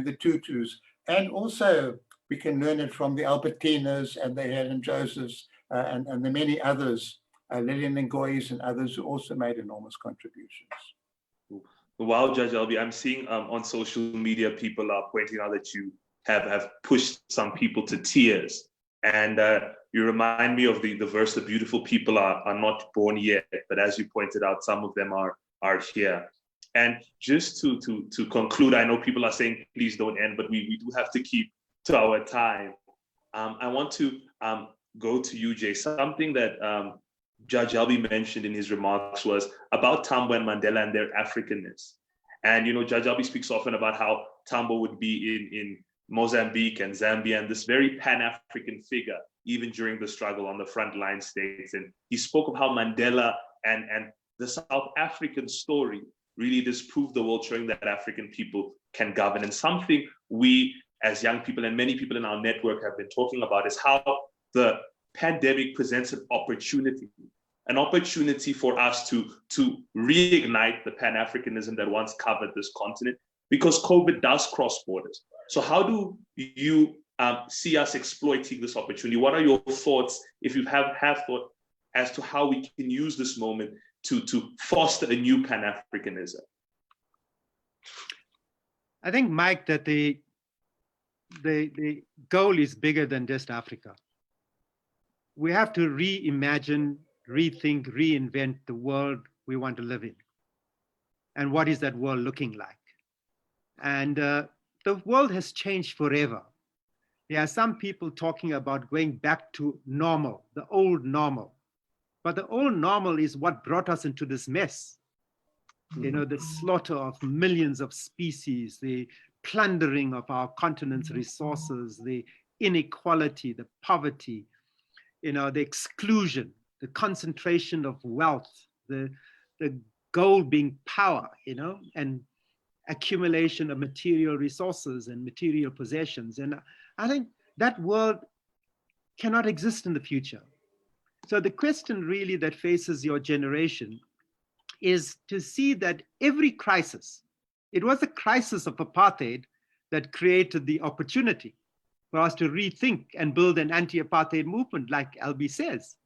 the Tutus. And also we can learn it from the Albertinas and the Helen Josephs and the many others Lillian Ngoy's and others who also made enormous contributions. Wow, Judge Albie, I'm seeing on social media people are pointing out that you have pushed some people to tears. And you remind me of the verse, the beautiful people are not born yet, but as you pointed out, some of them are here. And just to conclude, I know people are saying, please don't end, but we do have to keep to our time. I want to go to you, Jay. Something that Judge Albie mentioned in his remarks was about Tambo and Mandela and their Africanness. And, you know, Judge Albie speaks often about how Tambo would be in Mozambique and Zambia, and this very Pan-African figure, even during the struggle on the front line states. And he spoke of how Mandela and the South African story really disproved the world, showing that African people can govern. And something we as young people and many people in our network have been talking about is how the pandemic presents an opportunity for us to reignite the Pan-Africanism that once covered this continent, because COVID does cross borders. So how do you see us exploiting this opportunity? What are your thoughts, if you have thought, as to how we can use this moment to foster a new Pan-Africanism? I think, Mike, that the goal is bigger than just Africa. We have to reimagine, rethink, reinvent the world we want to live in. And what is that world looking like? And the world has changed forever. There are some people talking about going back to normal, the old normal. But the old normal is what brought us into this mess. You know, the slaughter of millions of species, the plundering of our continent's resources, the inequality, the poverty, you know, the exclusion, the concentration of wealth, the goal being power, you know, and accumulation of material resources and material possessions. And I think that world cannot exist in the future. So the question really that faces your generation is to see that every crisis, it was the crisis of apartheid that created the opportunity for us to rethink and build an anti-apartheid movement, like Albie says.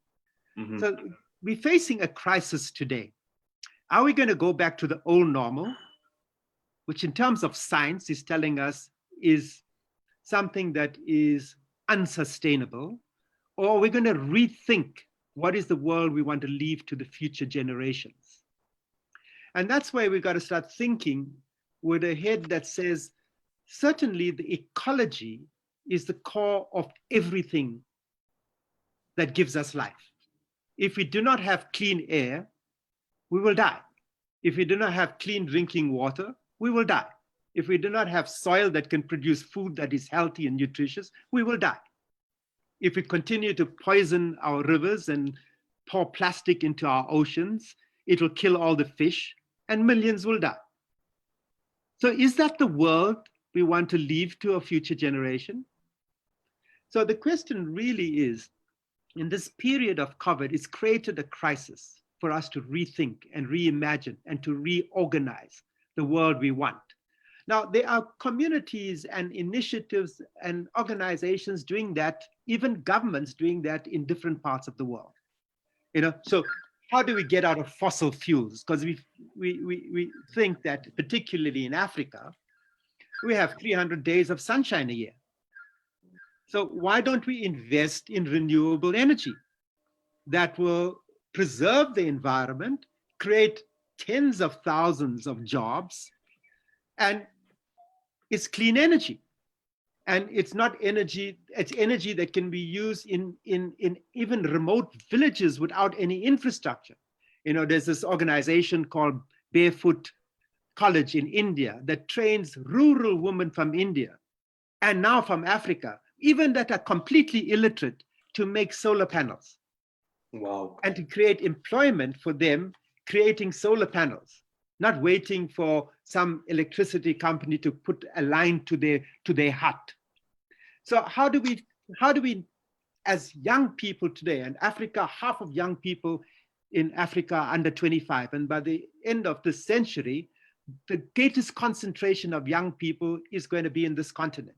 Mm-hmm. So we're facing a crisis today. Are we going to go back to the old normal, which in terms of science is telling us is something that is unsustainable, or are we going to rethink what is the world we want to leave to the future generations? And that's why we've got to start thinking with a head that says, certainly the ecology is the core of everything that gives us life. If we do not have clean air, we will die. If we do not have clean drinking water, we will die. If we do not have soil that can produce food that is healthy and nutritious, we will die. If we continue to poison our rivers and pour plastic into our oceans, it will kill all the fish and millions will die. So is that the world we want to leave to a future generation? So the question really is, in this period of COVID, it's created a crisis for us to rethink and reimagine and to reorganize the world we want. Now, there are communities and initiatives and organizations doing that, even governments doing that in different parts of the world. You know, so how do we get out of fossil fuels? Because we think that particularly in Africa, we have 300 days of sunshine a year. So why don't we invest in renewable energy that will preserve the environment, create tens of thousands of jobs, and it's clean energy. And it's not energy, it's energy that can be used in even remote villages without any infrastructure. You know, there's this organization called Barefoot College in India that trains rural women from India and now from Africa, even that are completely illiterate, to make solar panels. Wow. And to create employment for them, creating solar panels, not waiting for some electricity company to put a line to their hut. So how do we, as young people today, and Africa, half of young people in Africa are under 25, and by the end of this century, the greatest concentration of young people is going to be in this continent.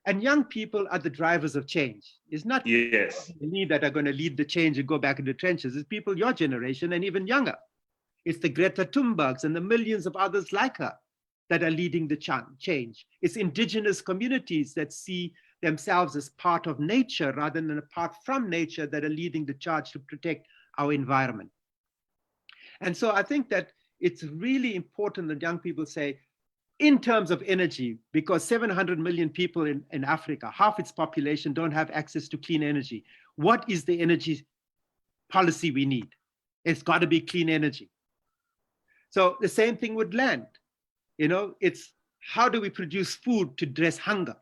And young people are the drivers of change. It's not Yes. me that are going to lead the change and go back into the trenches. It's people your generation and even younger. It's the Greta Thunbergs and the millions of others like her that are leading the change. It's indigenous communities that see themselves as part of nature rather than apart from nature that are leading the charge to protect our environment. And so I think that it's really important that young people say, in terms of energy, because 700 million people in Africa, half its population don't have access to clean energy. What is the energy policy we need? It's got to be clean energy. So the same thing with land. It's how do we produce food to address hunger?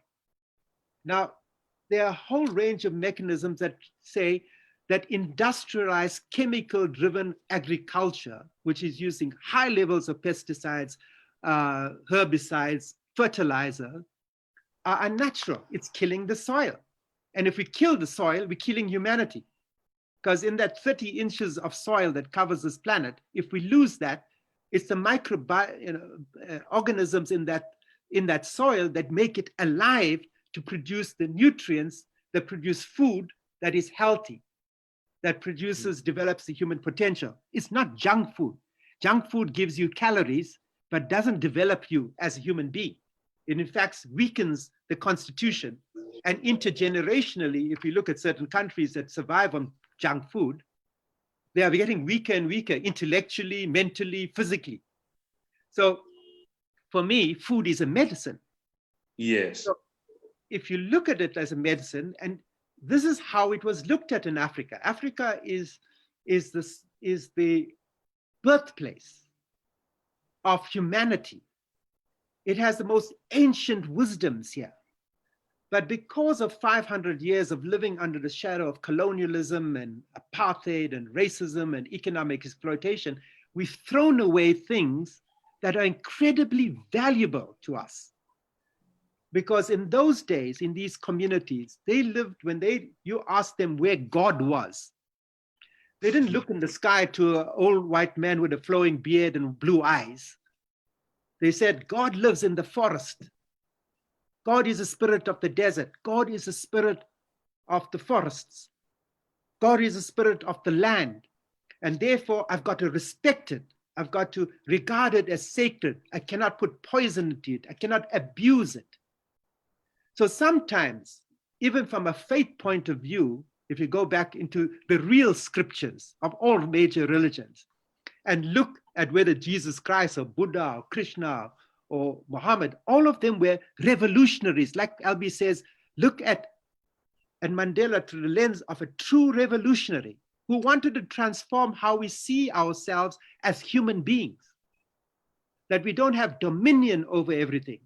Now, there are a whole range of mechanisms that say that industrialized, chemical-driven agriculture, which is using high levels of pesticides, herbicides, fertilizer, are unnatural. It's killing the soil. And if we kill the soil, we're killing humanity. Because in that 30 inches of soil that covers this planet, if we lose that, it's the organisms in that soil that make it alive to produce the nutrients that produce food that is healthy, that develops the human potential. It's not junk food. Junk food gives you calories, but doesn't develop you as a human being. It in fact weakens the constitution. And intergenerationally, if you look at certain countries that survive on junk food, they are getting weaker and weaker intellectually, mentally, physically. So for me, food is a medicine. Yes. So if you look at it as a medicine, and this is how it was looked at in Africa. Africa is the birthplace of humanity. It has the most ancient wisdoms here. But because of 500 years of living under the shadow of colonialism and apartheid and racism and economic exploitation, we've thrown away things that are incredibly valuable to us. Because in those days, in these communities, they lived, you asked them where God was. They didn't look in the sky to an old white man with a flowing beard and blue eyes. They said, God lives in the forest. God is the spirit of the desert. God is the spirit of the forests. God is the spirit of the land. And therefore, I've got to respect it. I've got to regard it as sacred. I cannot put poison into it. I cannot abuse it. So sometimes, even from a faith point of view, if you go back into the real scriptures of all major religions and look at whether Jesus Christ or Buddha or Krishna or Muhammad, all of them were revolutionaries. Like Albie says, look at Mandela through the lens of a true revolutionary who wanted to transform how we see ourselves as human beings. That we don't have dominion over everything.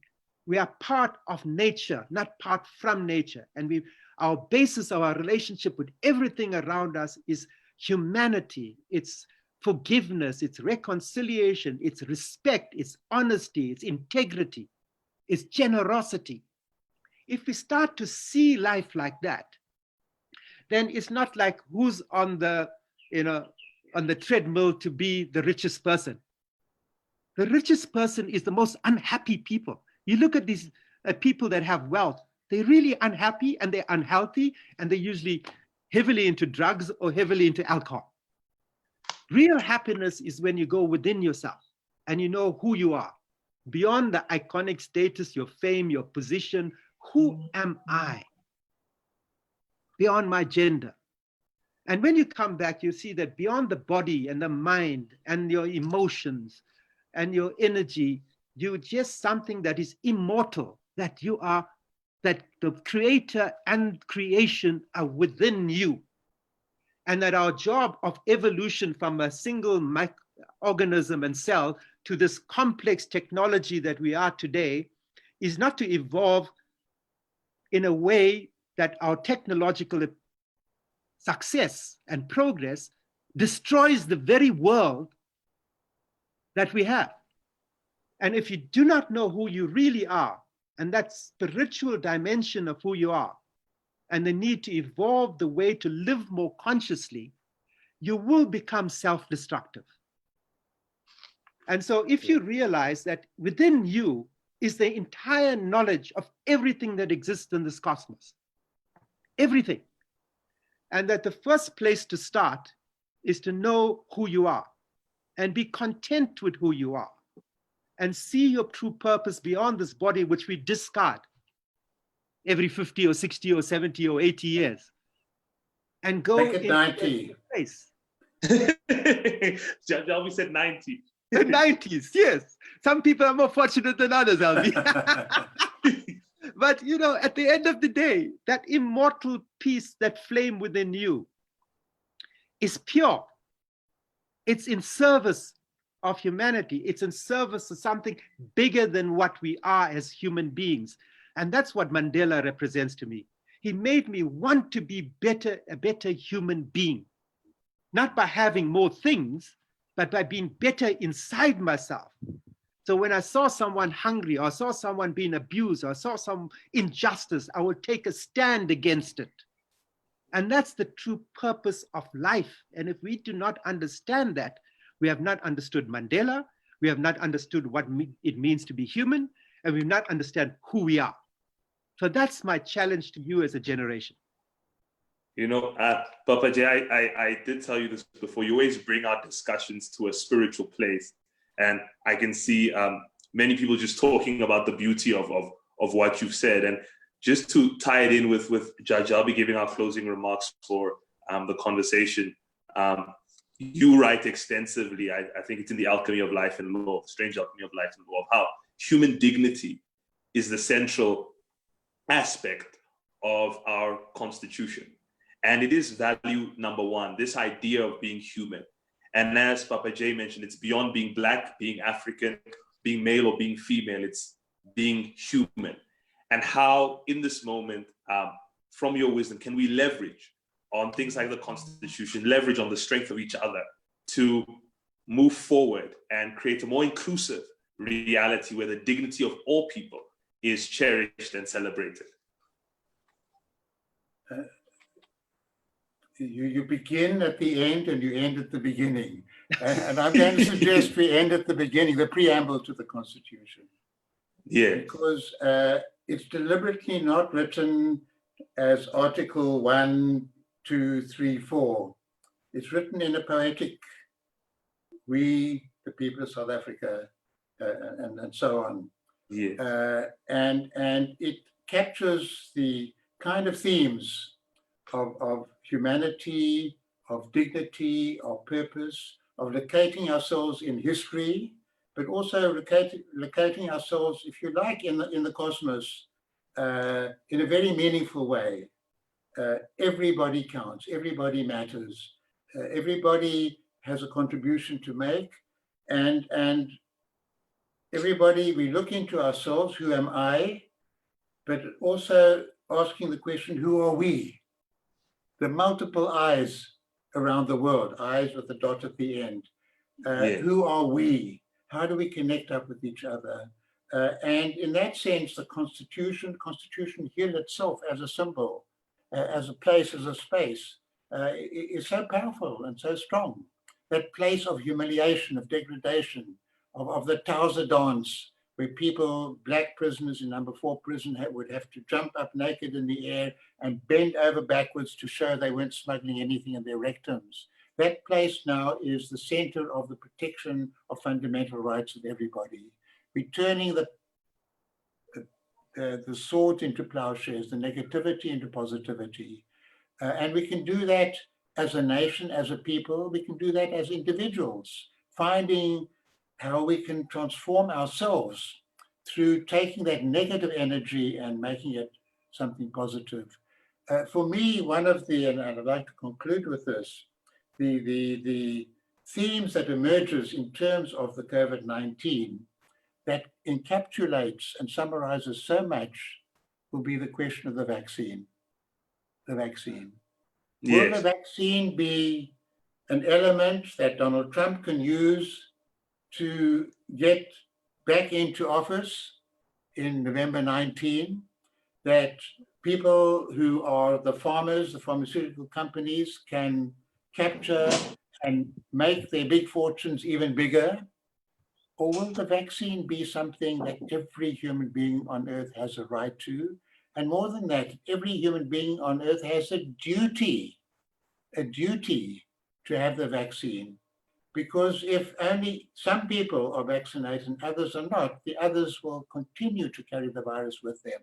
We are part of nature, not part from nature. And our basis of our relationship with everything around us is humanity. It's forgiveness, it's reconciliation, it's respect, it's honesty, it's integrity, it's generosity. If we start to see life like that, then it's not like who's on the treadmill to be the richest person. The richest person is the most unhappy people. You look at these people that have wealth, they're really unhappy and they're unhealthy and they're usually heavily into drugs or heavily into alcohol. Real happiness is when you go within yourself and you know who you are. Beyond the iconic status, your fame, your position, who am I? Beyond my gender. And when you come back, you see that beyond the body and the mind and your emotions and your energy, you're just something that is immortal, that you are, that the creator and creation are within you. And that our job of evolution from a single organism and cell to this complex technology that we are today is not to evolve in a way that our technological success and progress destroys the very world that we have. And if you do not know who you really are, and that spiritual dimension of who you are, and the need to evolve the way to live more consciously, you will become self-destructive. And so if you realize that within you, is the entire knowledge of everything that exists in this cosmos. Everything. And that the first place to start is to know who you are and be content with who you are and see your true purpose beyond this body, which we discard every 50 or 60 or 70 or 80 years, and go Make it into 90. place. Albie said 90. The 90s, yes. Some people are more fortunate than others, Albie. But, you know, at the end of the day, that immortal peace, that flame within you is pure. It's in service of humanity. It's in service of something bigger than what we are as human beings. And that's what Mandela represents to me. He made me want to be a better human being, not by having more things, but by being better inside myself. So when I saw someone hungry, or saw someone being abused, or saw some injustice, I would take a stand against it. And that's the true purpose of life. And if we do not understand that, we have not understood Mandela, we have not understood what it means to be human, and we've not understand who we are. So that's my challenge to you as a generation. You know, Papa J, I did tell you this before. You always bring our discussions to a spiritual place. And I can see many people just talking about the beauty of what you've said. And just to tie it in with Judge Albie giving our closing remarks for the conversation, you write extensively, I think it's in The Alchemy of Life and Law, Strange Alchemy of Life and Law, of how human dignity is the central aspect of our constitution. And it is value number one, this idea of being human. And as Papa J mentioned, it's beyond being Black, being African, being male or being female, it's being human. And how in this moment, from your wisdom, can we leverage on things like the Constitution, leverage on the strength of each other to move forward and create a more inclusive reality where the dignity of all people is cherished and celebrated? You begin at the end and you end at the beginning. And I'm going to suggest we end at the beginning, the preamble to the Constitution. Yeah. Because it's deliberately not written as Article 1, 2, 3, 4. It's written in a poetic, we, the people of South Africa, and so on. Yeah. And it captures the kind of themes of humanity, of dignity, of purpose, of locating ourselves in history, but also locating ourselves, if you like, in the cosmos, in a very meaningful way. Everybody counts, everybody matters, everybody has a contribution to make, and everybody, we look into ourselves, who am I, but also asking the question, who are we? The multiple eyes around the world, eyes with a dot at the end. Who are we? How do we connect up with each other? And in that sense, the Constitution Hill itself as a symbol, as a place, as a space, is so powerful and so strong. That place of humiliation, of degradation, of the Tauza dance, where people, Black prisoners in number 4 prison would have to jump up naked in the air and bend over backwards to show they weren't smuggling anything in their rectums. That place now is the center of the protection of fundamental rights of everybody. We're turning the sword into plowshares, the negativity into positivity. And we can do that as a nation, as a people. We can do that as individuals, finding how we can transform ourselves through taking that negative energy and making it something positive. For me, one of the, and I'd like to conclude with this, the themes that emerges in terms of the COVID-19 that encapsulates and summarizes so much will be the question of the vaccine. The vaccine. Yes. Will the vaccine be an element that Donald Trump can use to get back into office in November 19, that people who are the farmers, the pharmaceutical companies can capture and make their big fortunes even bigger? Or will the vaccine be something that every human being on earth has a right to? And more than that, every human being on earth has a duty to have the vaccine. Because if only some people are vaccinated and others are not, the others will continue to carry the virus with them.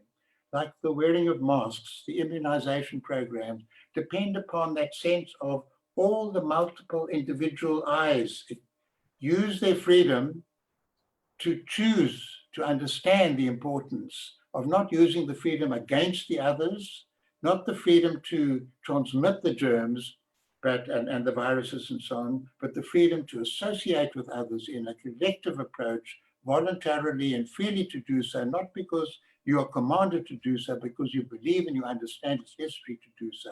Like the wearing of masks, the immunization programs, depend upon that sense of all the multiple individual eyes use their freedom to choose to understand the importance of not using the freedom against the others, not the freedom to transmit the germs, and the viruses and so on, but the freedom to associate with others in a collective approach, voluntarily and freely to do so, not because you are commanded to do so, because you believe and you understand its history to do so.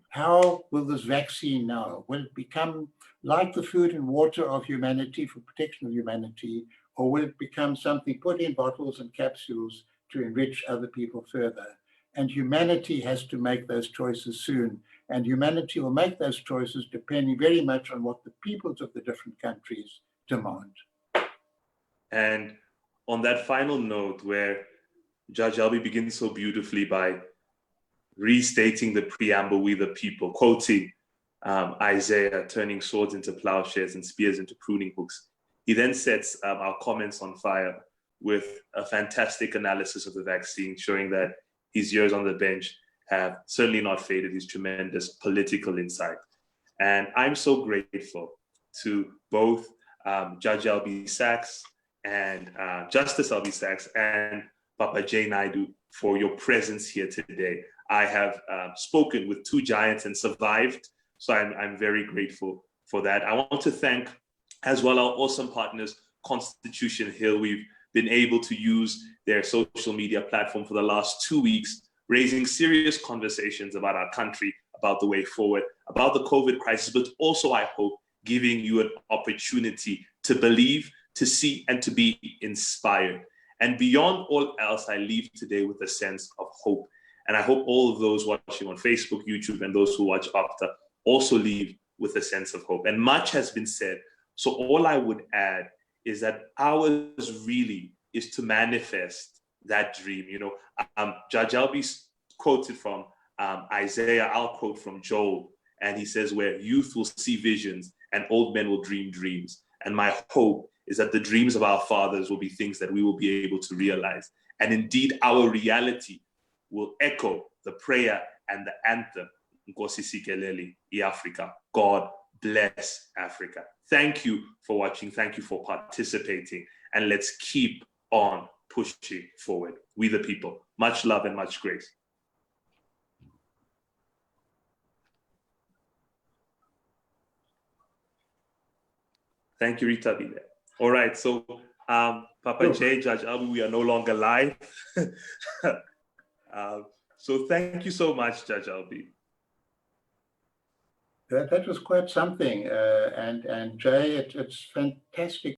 How will this vaccine now, will it become like the food and water of humanity for protection of humanity, or will it become something put in bottles and capsules to enrich other people further? And humanity has to make those choices soon. And humanity will make those choices depending very much on what the peoples of the different countries demand. And on that final note, where Judge Albie begins so beautifully by restating the preamble, we the people, quoting Isaiah, turning swords into plowshares and spears into pruning hooks. He then sets our comments on fire with a fantastic analysis of the vaccine, showing that his years on the bench have certainly not faded his tremendous political insight. And I'm so grateful to both Judge Albie Sachs and Justice Albie Sachs and Papa J. Naidoo for your presence here today. I have spoken with two giants and survived, so I'm very grateful for that. I want to thank as well our awesome partners, Constitution Hill. We've been able to use their social media platform for the last 2 weeks, raising serious conversations about our country, about the way forward, about the COVID crisis, but also, I hope, giving you an opportunity to believe, to see, and to be inspired. And beyond all else, I leave today with a sense of hope. And I hope all of those watching on Facebook, YouTube, and those who watch after also leave with a sense of hope. And much has been said. So all I would add is that ours really is to manifest that dream. You know, Judge Albie quoted from Isaiah, I'll quote from Joel, and he says, where youth will see visions and old men will dream dreams. And my hope is that the dreams of our fathers will be things that we will be able to realize. And indeed, our reality will echo the prayer and the anthem, Nkosi Sikeleli, Africa. God bless Africa. Thank you for watching. Thank you for participating. And let's keep on pushing forward. We the people. Much love and much grace. Thank you, Rita. Be there. All right. So, Papa J, Judge Albie, we are no longer live. So thank you so much, Judge Albie. That was quite something. And Jay, it's fantastic